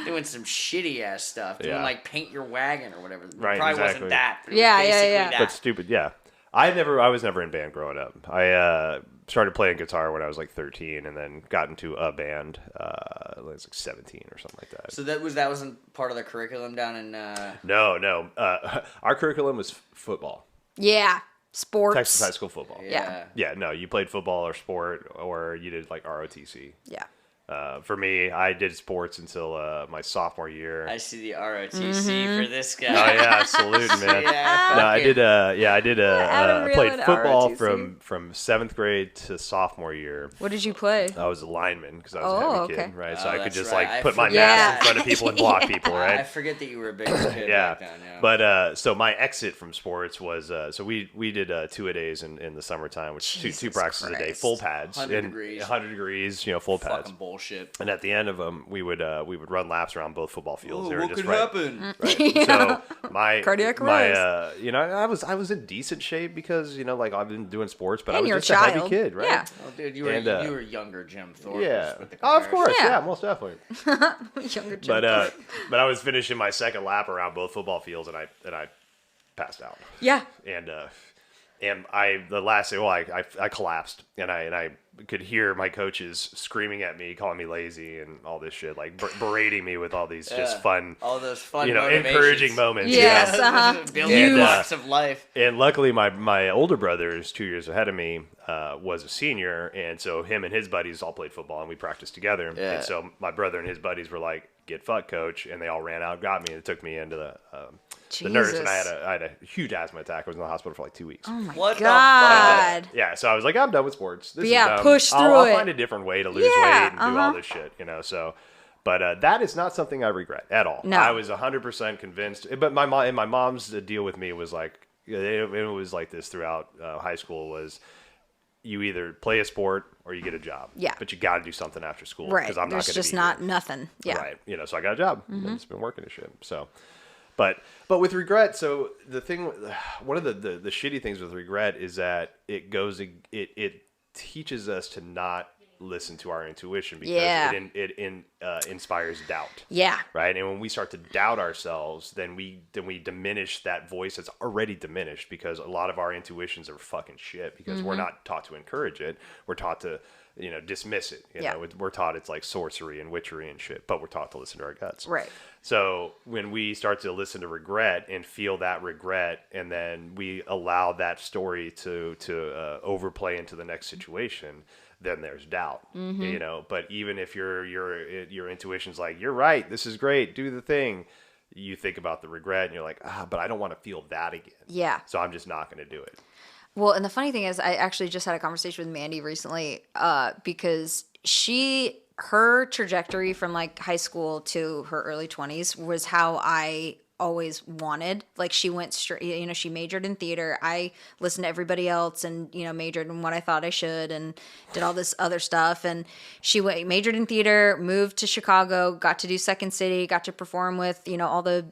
doing some shitty ass stuff, doing like paint your wagon or whatever. Right, Probably exactly. wasn't that. But it Yeah, was yeah, basically yeah. that. But stupid, yeah. I was never in band growing up. I started playing guitar when I was like 13, and then got into a band. I was like 17 or something like that. So that wasn't part of the curriculum down in. No. Our curriculum was football. Yeah, sports. Texas high school football. Yeah. Yeah, no, you played football or sport, or you did like ROTC. Yeah. For me, I did sports until my sophomore year. I see the ROTC for this guy. Oh yeah, salute, man. Yeah, No, I fucking- did. Adam I played Real and football ROTC. from 7th grade to sophomore year. What did you play? I was a lineman because I was a Oh, heavy okay. kid, right? Oh, So I could that's just right. like I put my forget. mask in front of people and block people, I right? forget that you were a bigger kid Yeah, back then. Yeah. but so my exit from sports was so we did 2-a-days in the summertime, which two Jesus practices a day, Christ. full pads, 100 and degrees. 100 degrees, full pads. Fucking bullshit. And at the end of them, we would run laps around both football fields. They were what just could right. happen? Right. So my Cardiac my arrest. I was in decent shape because like I've been doing sports, but I And was you're a just a heavy child. kid, right? Yeah. Oh, dude, you And, were younger Jim Thorpe. Yeah. With the Oh, of course. comparison. Yeah, most definitely. Younger But I was finishing my second lap around both football fields, and I passed out. Yeah. And I collapsed, and I could hear my coaches screaming at me, calling me lazy, and all this shit, like berating me with all these just fun, All those fun, encouraging moments. Yes, you know? Building And, blocks of life. And luckily, my older brother is 2 years ahead of me, was a senior, and so him and his buddies all played football, and we practiced together. Yeah. And so my brother and his buddies were like, "Get fucked, coach," and they all ran out, got me, and took me into the nurse, and I had a huge asthma attack. I was in the hospital for like 2 weeks. Oh my What the God. Yeah, so I was like, I'm done with sports. This Yeah, is dumb. push through I'll it. find a different way to lose Yeah, weight and do all this shit, So, but that is not something I regret at all. No. I was 100% convinced. But my mom's deal with me was like, it was like this throughout high school was, you either play a sport or you get a job. Yeah. But you got to do something after school. Right. Because I'm not There's going to just be not here. nothing. Yeah. Right. So I got a job. And it's been working and shit. So, but with regret, so the thing, one of the shitty things with regret is that it teaches us to not listen to our intuition because it inspires doubt. Yeah. Right. And when we start to doubt ourselves, then we diminish that voice that's already diminished because a lot of our intuitions are fucking shit because we're not taught to encourage it. We're taught to, dismiss it. We're taught it's like sorcery and witchery and shit, but we're taught to listen to our guts. Right. So when we start to listen to regret and feel that regret, and then we allow that story to overplay into the next situation, then there's doubt, But even if your intuition's like, you're right, this is great, do the thing, you think about the regret and you're like, but I don't want to feel that again. Yeah. So I'm just not going to do it. Well, and the funny thing is, I actually just had a conversation with Mandy recently because her trajectory from like high school to her early 20s was how I always wanted. Like she went straight, she majored in theater. I listened to everybody else and, majored in what I thought I should and did all this other stuff. And she majored in theater, moved to Chicago, got to do Second City, got to perform with, all the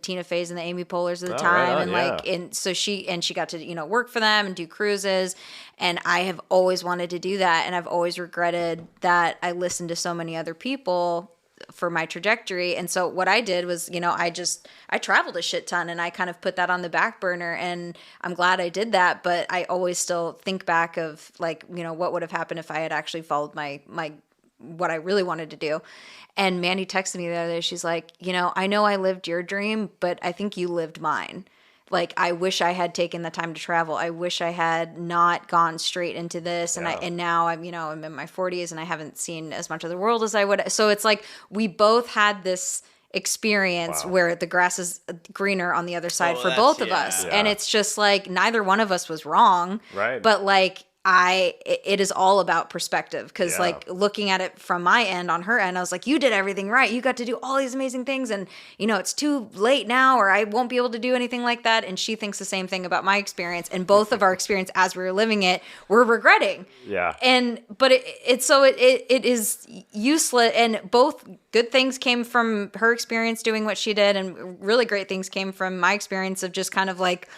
Tina Feys and the Amy Pohlers at the time. Right on, and so she got to, work for them and do cruises. And I have always wanted to do that. And I've always regretted that I listened to so many other people for my trajectory. And so what I did was, I traveled a shit ton and I kind of put that on the back burner, and I'm glad I did that. But I always still think back of like, what would have happened if I had actually followed my what I really wanted to do. And Mandy texted me the other day. She's like, I know I lived your dream, but I think you lived mine. Like, I wish I had taken the time to travel. I wish I had not gone straight into this. And and now I'm in my 40s and I haven't seen as much of the world as I would. So it's like we both had this experience Wow. where the grass is greener on the other side Oh, for that's- both of yeah. us. Yeah. And it's just like neither one of us was wrong. Right. But like it is all about perspective because Yeah. like looking at it from my end on her end, I was like, you did everything right. You got to do all these amazing things. And, you know, it's too late now or I won't be able to do anything like that. And she thinks the same thing about my experience. And both of our experience as we were living it, we're regretting. Yeah. But it is useless. And both good things came from her experience doing what she did. And really great things came from my experience of just kind of like,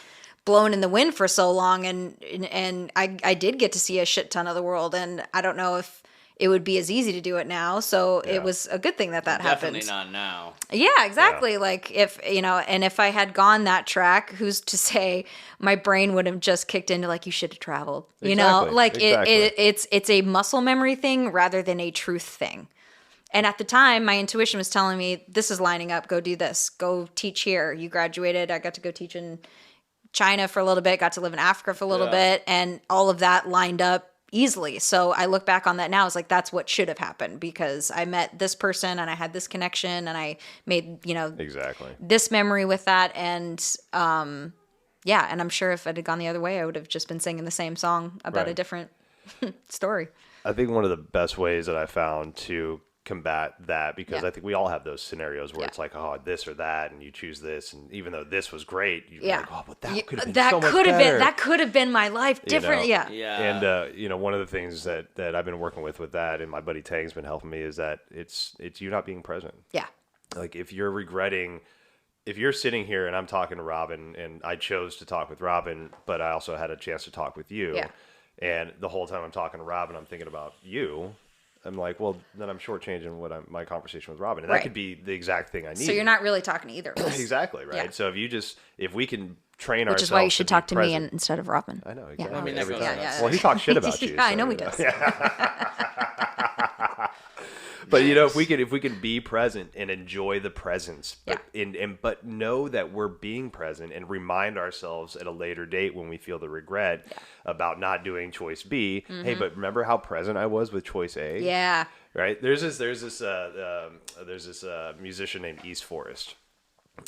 blown in the wind for so long and I did get to see a shit ton of the world and I don't know if it would be as easy to do it now so Yeah. it was a good thing that Definitely happened. not now. Yeah, exactly. Like if you know and if I had gone that track, who's to say my brain would have just kicked into like you should have traveled, you know, Exactly. like Exactly. it's a muscle memory thing rather than a truth thing. And at the time, my intuition was telling me, this is lining up. Go do this. Go teach here. You graduated. I got to go teach in China for a little bit, got to live in Africa for a little bit, and all of that lined up easily. So I look back on that now, it's like that's what should have happened because I met this person and I had this connection and I made, you know, Exactly. this memory with that. And yeah, and I'm sure if it had gone the other way, I would have just been singing the same song about a Right. different story. I think one of the best ways that I found to combat that, because Yeah. I think we all have those scenarios where Yeah. it's like, oh, this or that, and you choose this, and even though this was great, you're Yeah. like, oh, but that could have been That so much could have better. been that could have been my life You different. know? Yeah. Yeah. And you know, one of the things that I've been working with that, and my buddy Tang's been helping me, is that it's you not being present. Yeah. Like if you're regretting, if you're sitting here and I'm talking to Robin, and I chose to talk with Robin, but I also had a chance to talk with you, Yeah. and the whole time I'm talking to Robin, I'm thinking about you. I'm like, well, then I'm shortchanging my conversation with Robin, and Right. that could be the exact thing I need. So you're not really talking to either of us. exactly right. Yeah. So if we can train Which ourselves, is why you should be talk to me present- instead of Robin. I know Yeah. exactly. I mean, every that time. goes without Well, he talks shit about you. Yeah, I so, know he you does. But you know, if we can be present and enjoy the presence, but Yeah. but know that we're being present and remind ourselves at a later date when we feel the regret about not doing choice B. Hey, but remember how present I was with choice A? Mm-hmm. Yeah. Right. There's this musician named East Forest.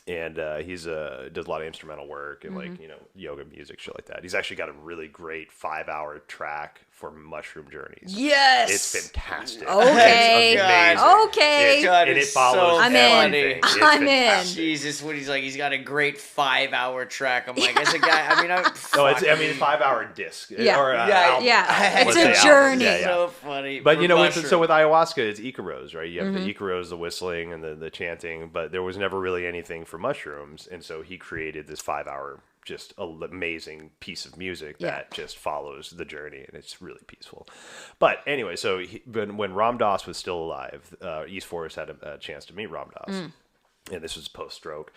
And he's does a lot of instrumental work and like, you know, yoga music, shit like that. He's actually got a really great 5-hour track for mushroom journeys. Yes. It's fantastic. Okay. It's amazing. Okay. God, And it it's follows so I'm in. everything. It's I'm in. fantastic. Jesus, when he's like, he's got a great 5-hour track. I'm like, as a guy, I mean, No, it's 5-hour disc. Yeah. Or, Yeah, album. yeah. Let's It's a say album. journey. Yeah, yeah. so funny. But for you know, mushroom. so with ayahuasca, it's Icaros, right? You have Mm-hmm. the Icaros, the whistling, and the chanting. But there was never really anything for mushrooms, and so he created this 5-hour, just amazing piece of music Yeah. that just follows the journey, and it's really peaceful. But anyway, so when Ram Dass was still alive, East Forest had a chance to meet Ram Dass. And this was post-stroke,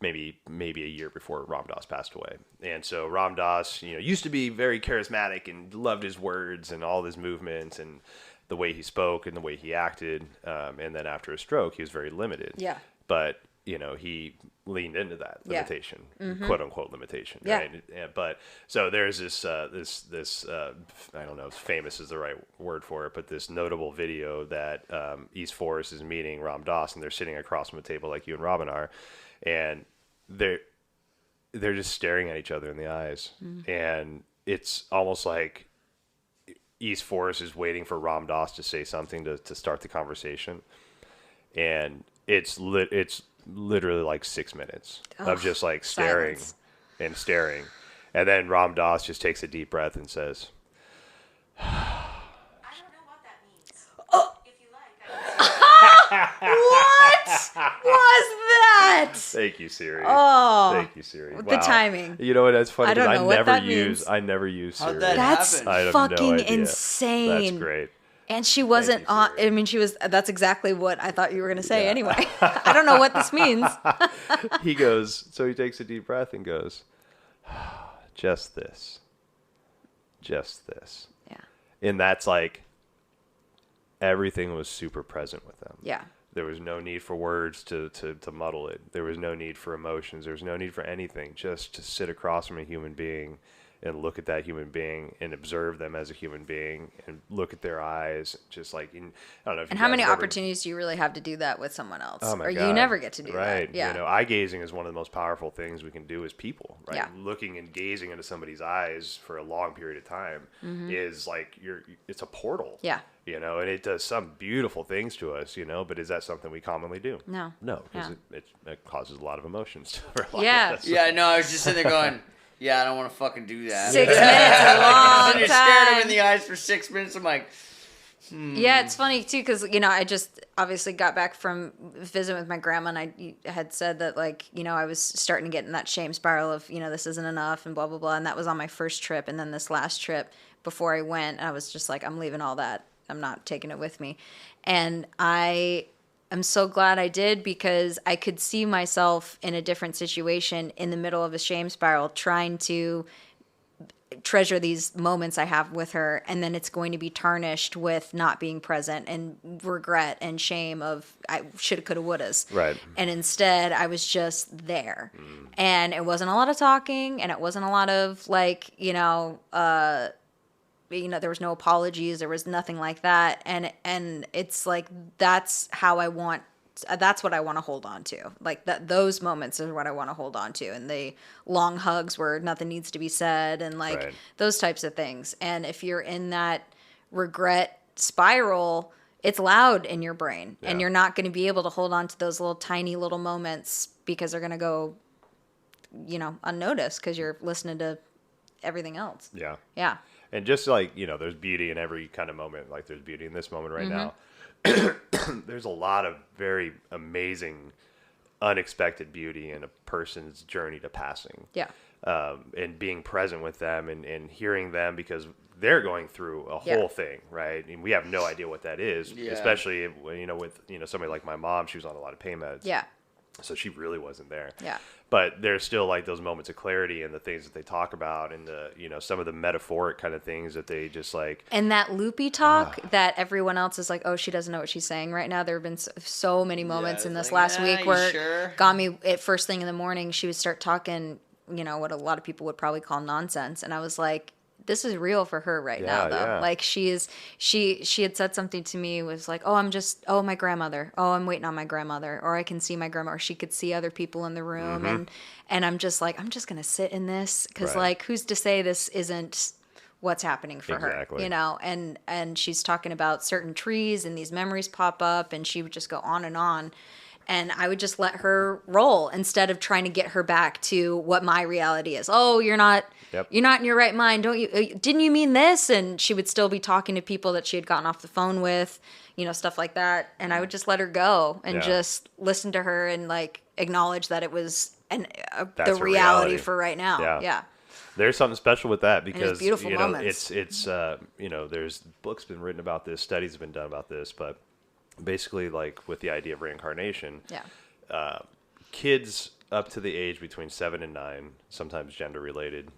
maybe a year before Ram Dass passed away. And so Ram Dass, you know, used to be very charismatic and loved his words and all his movements and the way he spoke and the way he acted. And then after a stroke, he was very limited. Yeah. But you know, he leaned into that Yeah. limitation, quote unquote limitation. Yeah. Right? But so there's this I don't know if famous is the right word for it, but this notable video that East Forest is meeting Ram Dass, and they're sitting across from a table like you and Robin are, and they're just staring at each other in the eyes, and it's almost like East Forest is waiting for Ram Dass to say something to start the conversation, and it's literally like 6 minutes of just like staring silence. and staring, and then Ram Dass just takes a deep breath and says, I don't know what that means. If you like, What was that? "Thank you, Siri. Oh. Thank you, Siri." The Wow. timing. You know what? That's funny. I don't 'cause know what that means. I never use Siri. How'd that That's happen? I have fucking no idea. insane. That's great. And she wasn't you, on. Siri. I mean, she was. That's exactly what I thought you were going to say anyway. I don't know what this means. He goes, so he takes a deep breath and goes, just this. Just this. Yeah. And that's like, everything was super present with them. Yeah. There was no need for words to muddle it. There was no need for emotions. There was no need for anything. Just to sit across from a human being and look at that human being and observe them as a human being and look at their eyes, just like, I don't know. If And you how guys many have ever- opportunities do you really have to do that with someone else? Oh my or God. you never get to do right. that. Yeah. You know, eye gazing is one of the most powerful things we can do as people, right? Yeah. Looking and gazing into somebody's eyes for a long period of time is like it's a portal. Yeah. You know, and it does some beautiful things to us, you know, but is that something we commonly do? No. No, because Yeah. it causes a lot of emotions for a lot Yeah. of us. Yeah, no, I was just sitting there going, yeah, I don't want to fucking do that. 6 minutes is a long And you stared him in time. the eyes for 6 minutes. I'm like, Yeah, it's funny too because I just obviously got back from visiting with my grandma, and I had said that I was starting to get in that shame spiral of this isn't enough and blah blah blah, and that was on my first trip, and then this last trip before I went, I was just like, I'm leaving all that. I'm not taking it with me, and I'm so glad I did because I could see myself in a different situation in the middle of a shame spiral, trying to treasure these moments I have with her, and then it's going to be tarnished with not being present and regret and shame of I shoulda, coulda, wouldas. Right. And instead, I was just there, and it wasn't a lot of talking, and it wasn't a lot of there was no apologies, there was nothing like that, and it's like that's what I want to hold on to. Like those moments are what I want to hold on to, and the long hugs where nothing needs to be said, and Right. those types of things. And if you're in that regret spiral, it's loud in your brain, and Yeah. you're not going to be able to hold on to those little tiny little moments because they're going to go, unnoticed because you're listening to everything else. Yeah. Yeah. And just like, there's beauty in every kind of moment. Like there's beauty in this moment right now. There's a lot of very amazing, unexpected beauty in a person's journey to passing. Yeah. And being present with them and hearing them because they're going through a Yeah. whole thing, right? And we have no idea what that is, Yeah. especially, with, somebody like my mom, she was on a lot of pain meds. Yeah. So she really wasn't there. Yeah. But there's still like those moments of clarity and the things that they talk about and the, some of the metaphoric kind of things that they just like. And that loopy talk that everyone else is like, oh, she doesn't know what she's saying right now. There have been so many moments in it's this like, last week you where sure? it got me at first thing in the morning. She would start talking, what a lot of people would probably call nonsense. And I was like, this is real for her right now, though. Yeah. Like she had said something to me, was like, oh, my grandmother. Oh, I'm waiting on my grandmother. Or I can see my grandma, or she could see other people in the room. And I'm just like, I'm just going to sit in this. Cause Right. who's to say this isn't what's happening for Exactly. her, and she's talking about certain trees and these memories pop up, and she would just go on, and I would just let her roll instead of trying to get her back to what my reality is. Oh, you're not in your right mind, don't you? Didn't you mean this? And she would still be talking to people that she had gotten off the phone with, stuff like that, and I would just let her go and Yeah. just listen to her and acknowledge that it was the That's a reality reality. for right now. Yeah. There's something special with that because beautiful moments. it's there's books been written about this, studies have been done about this, but basically like with the idea of reincarnation, kids up to the age between 7 and 9, sometimes gender related,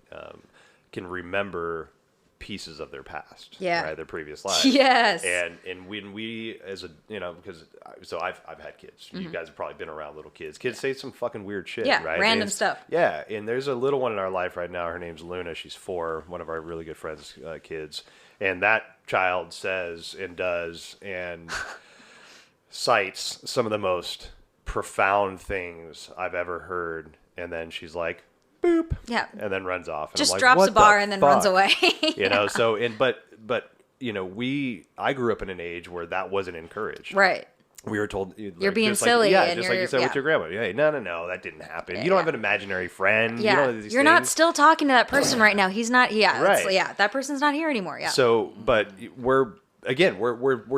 can remember pieces of their past, right, their previous lives. Yes. And when we as a because I've had kids. You guys have probably been around little kids. Kids say some fucking weird shit, Yeah, right? random And stuff. Yeah, and there's a little one in our life right now. Her name's Luna. She's 4, one of our really good friends' kids. And that child says and does and cites some of the most profound things I've ever heard. And then she's like, boop. Yeah. And then runs off. And Just I'm like, drops what a bar the and then fuck? runs away. So, but I grew up in an age where that wasn't encouraged. Right. We were told You're being just silly, Like, and just like you you're- said yeah. with your grandma. Hey, no, that didn't happen. You don't have an imaginary friend. Yeah. You don't have these You're not things. still talking to that person right now. He's not. Yeah. Right. That person's not here anymore. Yeah. So, but we're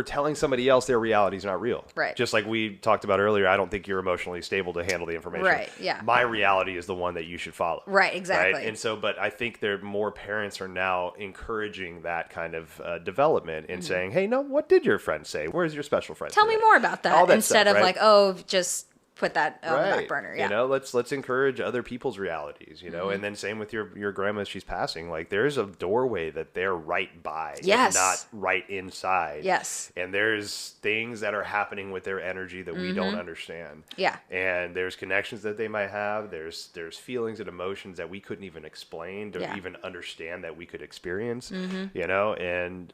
telling somebody else their reality is not real. Right. Just like we talked about earlier, I don't think you're emotionally stable to handle the information. Right, yeah. My reality is the one that you should follow. Right, exactly. Right? And so, but I think more parents are now encouraging that kind of development and saying, hey, no, what did your friend say? Where's your special friend? Tell me today? more about that, All that instead stuff, of right? just put that on the back burner. Yeah. You know, let's encourage other people's realities, you know, and then same with your grandma, she's passing. Like there's a doorway that they're right by, Yes. if not right inside. Yes. And there's things that are happening with their energy that we don't understand. Yeah. And there's connections that they might have. There's feelings and emotions that we couldn't even explain to even understand that we could experience, you know, and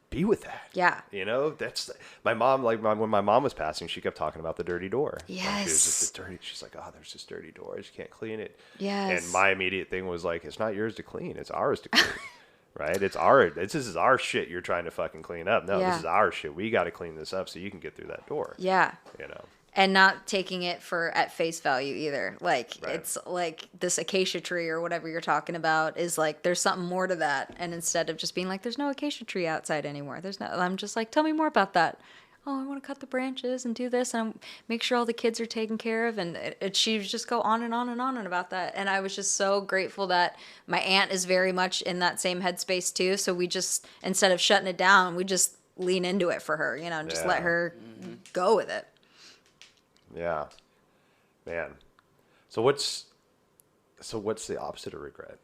be with that. Yeah. You know, that's my mom. Like when my mom was passing, she kept talking about the dirty door. Like, she was just this dirty. She's like, oh, there's this dirty door. I just can't clean it. Yes. And my immediate thing was like, it's not yours to clean. It's ours to clean. Right? This is our shit you're trying to fucking clean up. No, this is our shit. We got to clean this up so you can get through that door. Yeah. You know. And not taking it at face value either. Like it's like this acacia tree or whatever you're talking about is like there's something more to that. And instead of just being like, there's no acacia tree outside anymore. I'm just like, tell me more about that. Oh, I want to cut the branches and do this and make sure all the kids are taken care of. And she would just go on and on and on and about that. And I was just so grateful that my aunt is very much in that same headspace too. So we just, instead of shutting it down, we just lean into it for her, you know, and just let her go with it. Yeah, man. So what's the opposite of regret?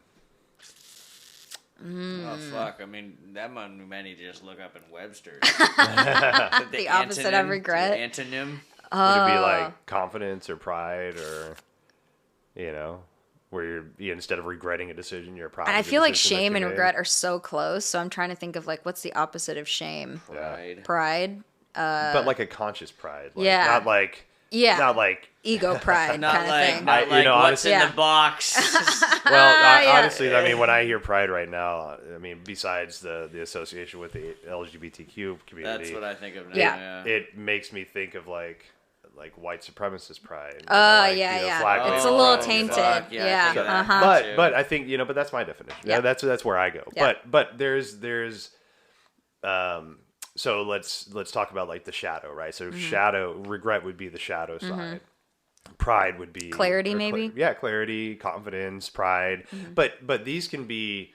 Oh fuck! I mean, that might many just look up in Webster's. The opposite of regret. The antonym. Would it be like confidence or pride or, you know, where instead of regretting a decision, you're proud. And of I the feel like decision that shame you and made? regret are so close. So I'm trying to think of like what's the opposite of shame? Pride. Pride. But like a conscious pride. Like, Yeah. Not like. Yeah. Not like. Ego pride Not kind of like, thing. not You like know, what's honestly- in the box. Well, honestly, I mean, when I hear pride right now, I mean, besides the association with the LGBTQ community, That's what I think of now. Yeah. it makes me think of like white supremacist pride. Yeah. flag It's waving a little pride, tainted. fuck, yeah, I think of that too. But I think but that's my definition. Yeah. That's where I go. Yeah. But there's so let's talk about like the shadow, right? So regret would be the shadow side. Pride would be Clarity, maybe? Clarity, confidence, pride. But these can be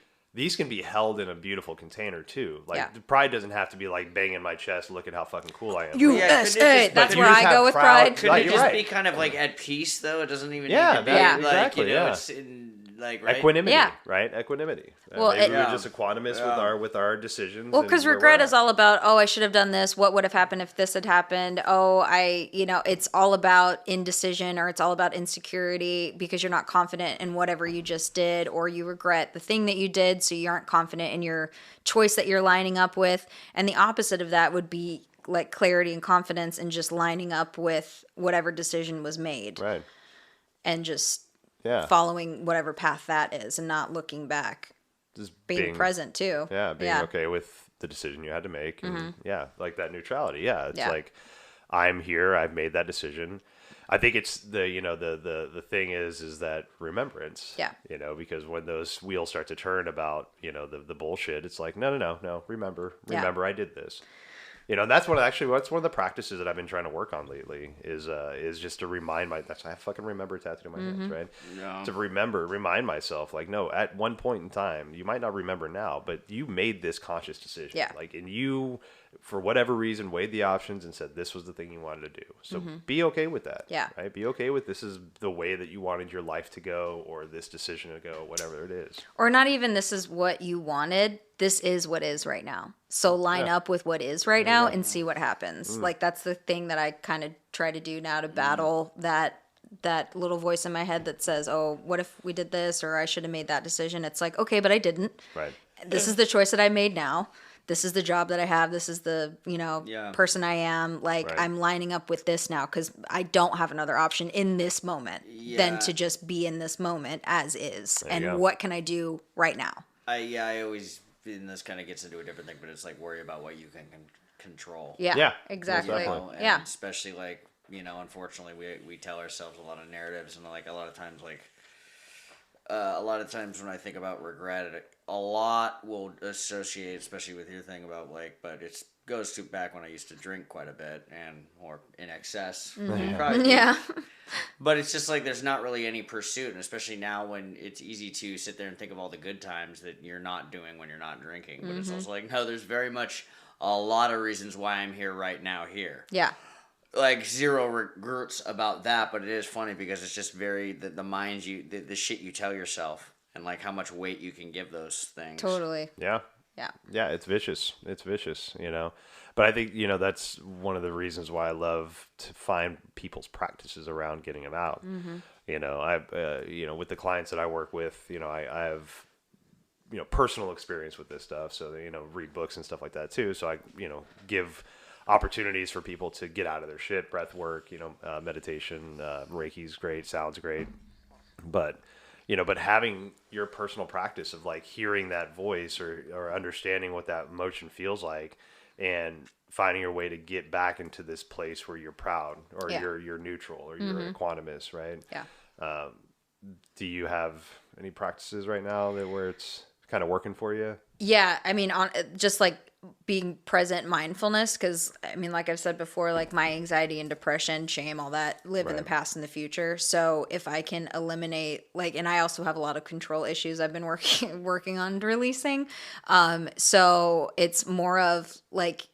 held in a beautiful container too. Like the pride doesn't have to be like banging my chest, look at how fucking cool I am. USA. That's you where just I have go with proud- pride. Couldn't Like, it you're just right. be kind of like at peace though? It doesn't even Yeah, need to be yeah, like exactly, you know, yeah. it's in like right. Equanimity, Yeah. right? Equanimity. Well, Maybe we're Yeah. just equanimous with our decisions. Well, and because where regret we're is at. all about, oh, I should have done this. What would have happened if this had happened? Oh, it's all about indecision or it's all about insecurity because you're not confident in whatever you just did or you regret the thing that you did. So you aren't confident in your choice that you're lining up with. And the opposite of that would be like clarity and confidence and just lining up with whatever decision was made Right. and just Yeah. following whatever path that is and not looking back. Just Being present too. Yeah, being okay with the decision you had to make. And like that neutrality. Yeah. It's like I'm here, I've made that decision. I think it's the thing is that remembrance. Yeah. You know, because when those wheels start to turn about, the bullshit, it's like, no, remember I did this. You know, and that's one of the practices that I've been trying to work on lately is just to remind I fucking remember tattooed on my hands, right? Yeah. To remind myself, like, no, at one point in time, you might not remember now, but you made this conscious decision. Yeah. Like, and you, for whatever reason, weighed the options and said this was the thing you wanted to do. So be okay with that. Yeah. Right? Be okay with this is the way that you wanted your life to go or this decision to go, whatever it is. Or not even this is what you wanted. This is what is right now. So line up with what is right now and see what happens. Like that's the thing that I kind of try to do now to battle that little voice in my head that says, oh, what if we did this? Or I should have made that decision. It's like, okay, but I didn't. Right. This is the choice that I made now. This is the job that I have. This is the, person I am. Like Right. I'm lining up with this now because I don't have another option in this moment than Yeah. to just be in this moment as is. you go. And what can I do right now? I always, and this kind of gets into a different thing, but it's like worry about what you can control. Yeah, Yeah, exactly. most You definitely. know, and Yeah. especially like, unfortunately we tell ourselves a lot of narratives and like a lot of times when I think about regret, a lot will associate, especially with your thing about like, but it goes to back when I used to drink quite a bit and more in excess. Probably. Yeah. But it's just like there's not really any pursuit, and especially now when it's easy to sit there and think of all the good times that you're not doing when you're not drinking. But it's also like, no, there's very much a lot of reasons why I'm here right now here. Yeah. like zero regrets about that, but it is funny because it's just very the minds the shit you tell yourself and like how much weight you can give those things. Totally. Yeah. Yeah. Yeah, it's vicious. It's vicious, you know. But I think, you know, that's one of the reasons why I love to find people's practices around getting them out. You know, you know, with the clients that I work with, you know, I have, you know, personal experience with this stuff. So, you know, read books and stuff like that too. So I, you know, give opportunities for people to get out of their shit, breath work, you know, meditation, Reiki's great, sounds great. But, you know, but having your personal practice of like hearing that voice or understanding what that emotion feels like and finding your way to get back into this place where you're proud or you're neutral or you're equanimous, right? Yeah. Do you have any practices right now that where it's kind of working for you? Yeah, I mean, on just like being present, mindfulness, because I mean, like I've said before, like my anxiety and depression, shame, all that live in the past and the future. So if I can eliminate, like, and I also have a lot of control issues I've been working on releasing. So it's more of like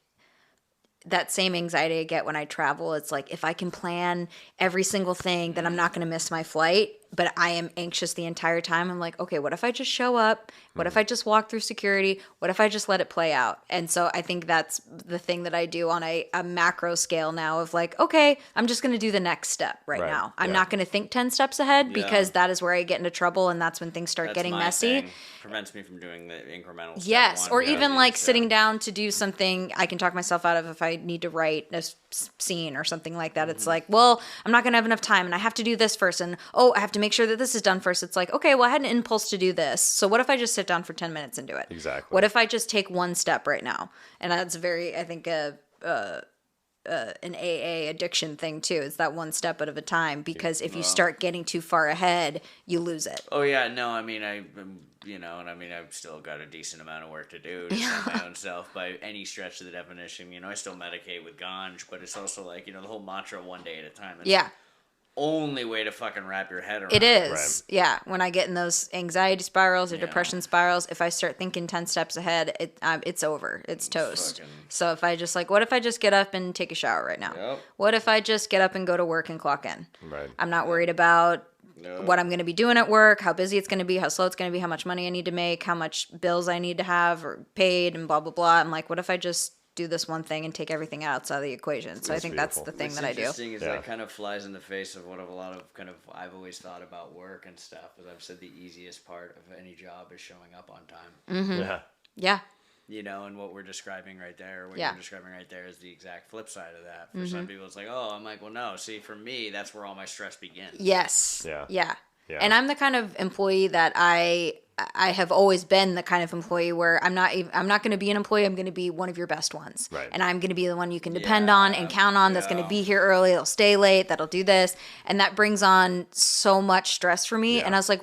that same anxiety I get when I travel. It's like if I can plan every single thing, then I'm not going to miss my flight. But I am anxious the entire time. I'm like, okay, what if I just show up? What if I just walk through security? What if I just let it play out? And so I think that's the thing that I do on a macro scale now of like, okay, I'm just going to do the next step right now. I'm not going to think 10 steps ahead because that is where I get into trouble and that's when things start getting messy. Thing. Prevents me from doing the incremental step Yes, one. or even like sitting down to do something I can talk myself out of if I need to write a scene or something like that. It's like, well, I'm not going to have enough time and I have to do this first. And I have to make sure that this is done first. It's like, okay, well, I had an impulse to do this. So what if I just sit down for 10 minutes and do it? Exactly. What if I just take one step right now? And that's very, I think, an AA addiction thing too. It's that one step at a time because if you start getting too far ahead, you lose it. Oh yeah, no, I mean I've still got a decent amount of work to do to my own self by any stretch of the definition. You know, I still medicate with ganj, but it's also like, you know, the whole mantra one day at a time. It's only way to fucking wrap your head around it. It is. Right. Yeah. When I get in those anxiety spirals or depression spirals, if I start thinking 10 steps ahead, it's over. It's toast. So if I just like, what if I just get up and take a shower right now? Yep. What if I just get up and go to work and clock in? Right. I'm not worried about what I'm going to be doing at work, how busy it's going to be, how slow it's going to be, how much money I need to make, how much bills I need to have or paid and blah, blah, blah. I'm like, what if I just do this one thing and take everything outside of the equation? So I think that's the thing that I do. What's interesting is that kind of flies in the face of what a lot of kind of I've always thought about work and stuff. As I've said, the easiest part of any job is showing up on time. Yeah. Yeah. You know, and what we're describing right there, you're describing right there is the exact flip side of that. For some people, it's like, oh, I'm like, well, no. See, for me, that's where all my stress begins. Yes. Yeah. Yeah. Yeah. And I'm the kind of employee that I have always been the kind of employee where I'm not going to be an employee. I'm going to be one of your best ones. Right. And I'm going to be the one you can depend on and count on. That's going to be here early. That'll stay late. That'll do this. And that brings on so much stress for me. Yeah. And I was like,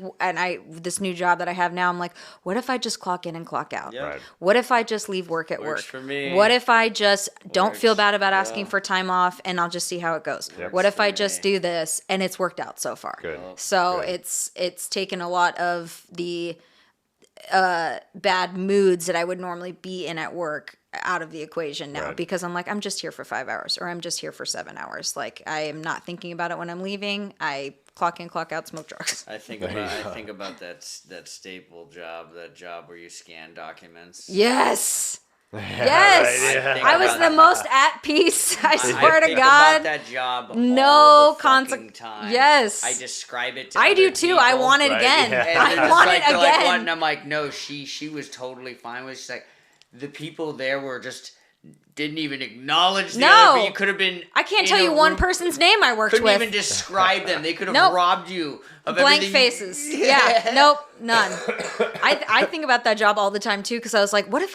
this new job that I have now, I'm like, what if I just clock in and clock out? Yep. Right. What if I just leave work at Works work? for me. What if I just don't feel Works. bad about asking for time off and I'll just see how it goes? Yep. What if for I just me. do this and it's worked out so far? Good. So Good. it's taken a lot of the bad moods that I would normally be in at work out of the equation now, Right. because I'm like, I'm just here for 5 hours or I'm just here for 7 hours. Like I am not thinking about it when I'm leaving. I clock in, clock out, smoke drugs. I think about that staple job, that job where you scan documents. Yes. Yes. Right, yeah. I was the most at peace. I swear to think God. about that job No all the conse- fucking time. Yes. I describe it to I do other too. I people. want it Right, again. yeah. And I they're want just it like, they're like, what? again. And I'm like, no, she was totally fine with it. She's like, the people there were just didn't even acknowledge the No. other, but you could have been. I can't in tell a you one room- person's name I worked Couldn't with. even describe them. They could have Nope. robbed you of Blank everything. faces. Yeah. Nope. None. I think about that job all the time too, because I was like, what if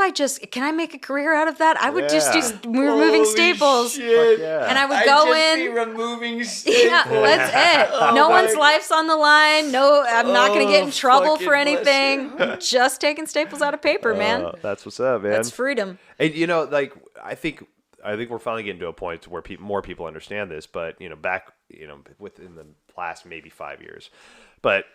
can I make a career out of that? I would just do removing staples. Shit. Yeah. And I would I'd go just in. be removing staples. Yeah, that's it. No one's life's on the line. No, I'm not going to get in trouble for fucking bless anything. Just taking staples out of paper, man. That's what's up, man. That's freedom. And you know, like I think we're finally getting to a point where more people understand this. But you know, back within the last maybe 5 years, but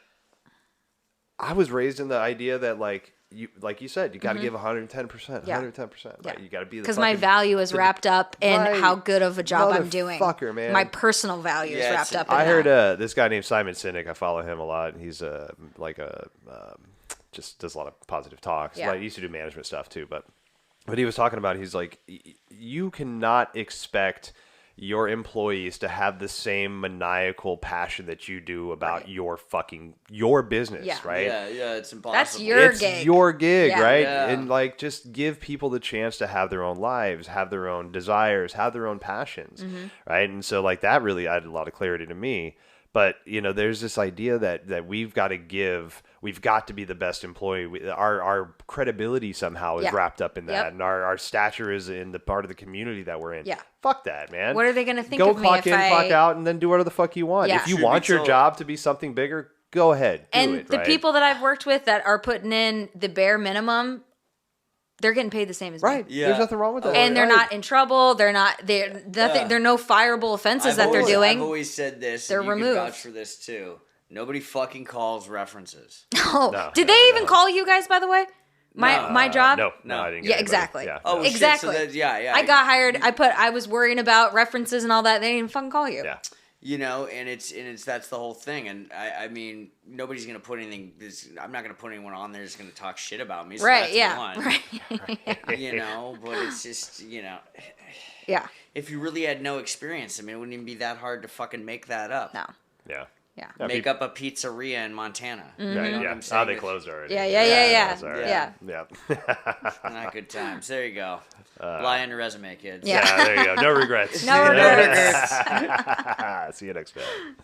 I was raised in the idea that like you, like you said, you got to give 110%, Yeah. 110%. Right? You got to be the because my fucking- value is wrapped up in Right. how good of a job I'm doing. Motherfucker, man. My personal value is Yeah, wrapped it's- up in I that. heard this guy named Simon Sinek. I follow him a lot. He's just does a lot of positive talks. Yeah. Like, he used to do management stuff too, but he was talking about, he's like, you cannot expect your employees to have the same maniacal passion that you do about your business, Yeah. right? Yeah, it's impossible. That's your It's gig. your gig, Yeah. right? Yeah. And like, just give people the chance to have their own lives, have their own desires, have their own passions, right? And so like that really added a lot of clarity to me. But there's this idea that we've got to be the best employee. Our credibility somehow is Yeah. wrapped up in that, Yep. and our stature is in the part of the community that we're in. Yeah. Fuck that, man. What are they gonna think Go of me clock if in, I- clock out, and then do whatever the fuck you want. Yeah. If you Truth want be your told. job to be something bigger, go ahead. Do And it, the right? people that I've worked with that are putting in the bare minimum, they're getting paid the same as Right. me. Yeah. There's nothing wrong with that. And they're Right. not in trouble. They're nothing. They're no fireable offenses that they're doing. I've always said this. They're and you removed. can vouch for this too. Nobody fucking calls references. Oh, No, did no, they no, even no. call you guys? By the way, my job. No, No. I didn't get Yeah, anybody. exactly. Yeah. Oh, shit, Exactly. so that, yeah. I got hired. I was worrying about references and all that. They didn't even fucking call you. Yeah. And it's that's the whole thing. And I mean, nobody's gonna put anything. I'm not gonna put anyone on there that's gonna talk shit about me. So Right. that's Yeah. one, Right. but it's just Yeah. if you really had no experience, I mean, it wouldn't even be that hard to fucking make that up. No. Yeah. Yeah. Yeah, Make people- up a pizzeria in Montana. Right, You know what yeah. I'm Oh, saying? they closed already. Yeah. Yeah. Yeah. Yeah. those are- Yeah. Yeah. Not good times. There you go. Lie on your resume, kids. Yeah. Yeah, there you go. No regrets. No regrets. See you next time.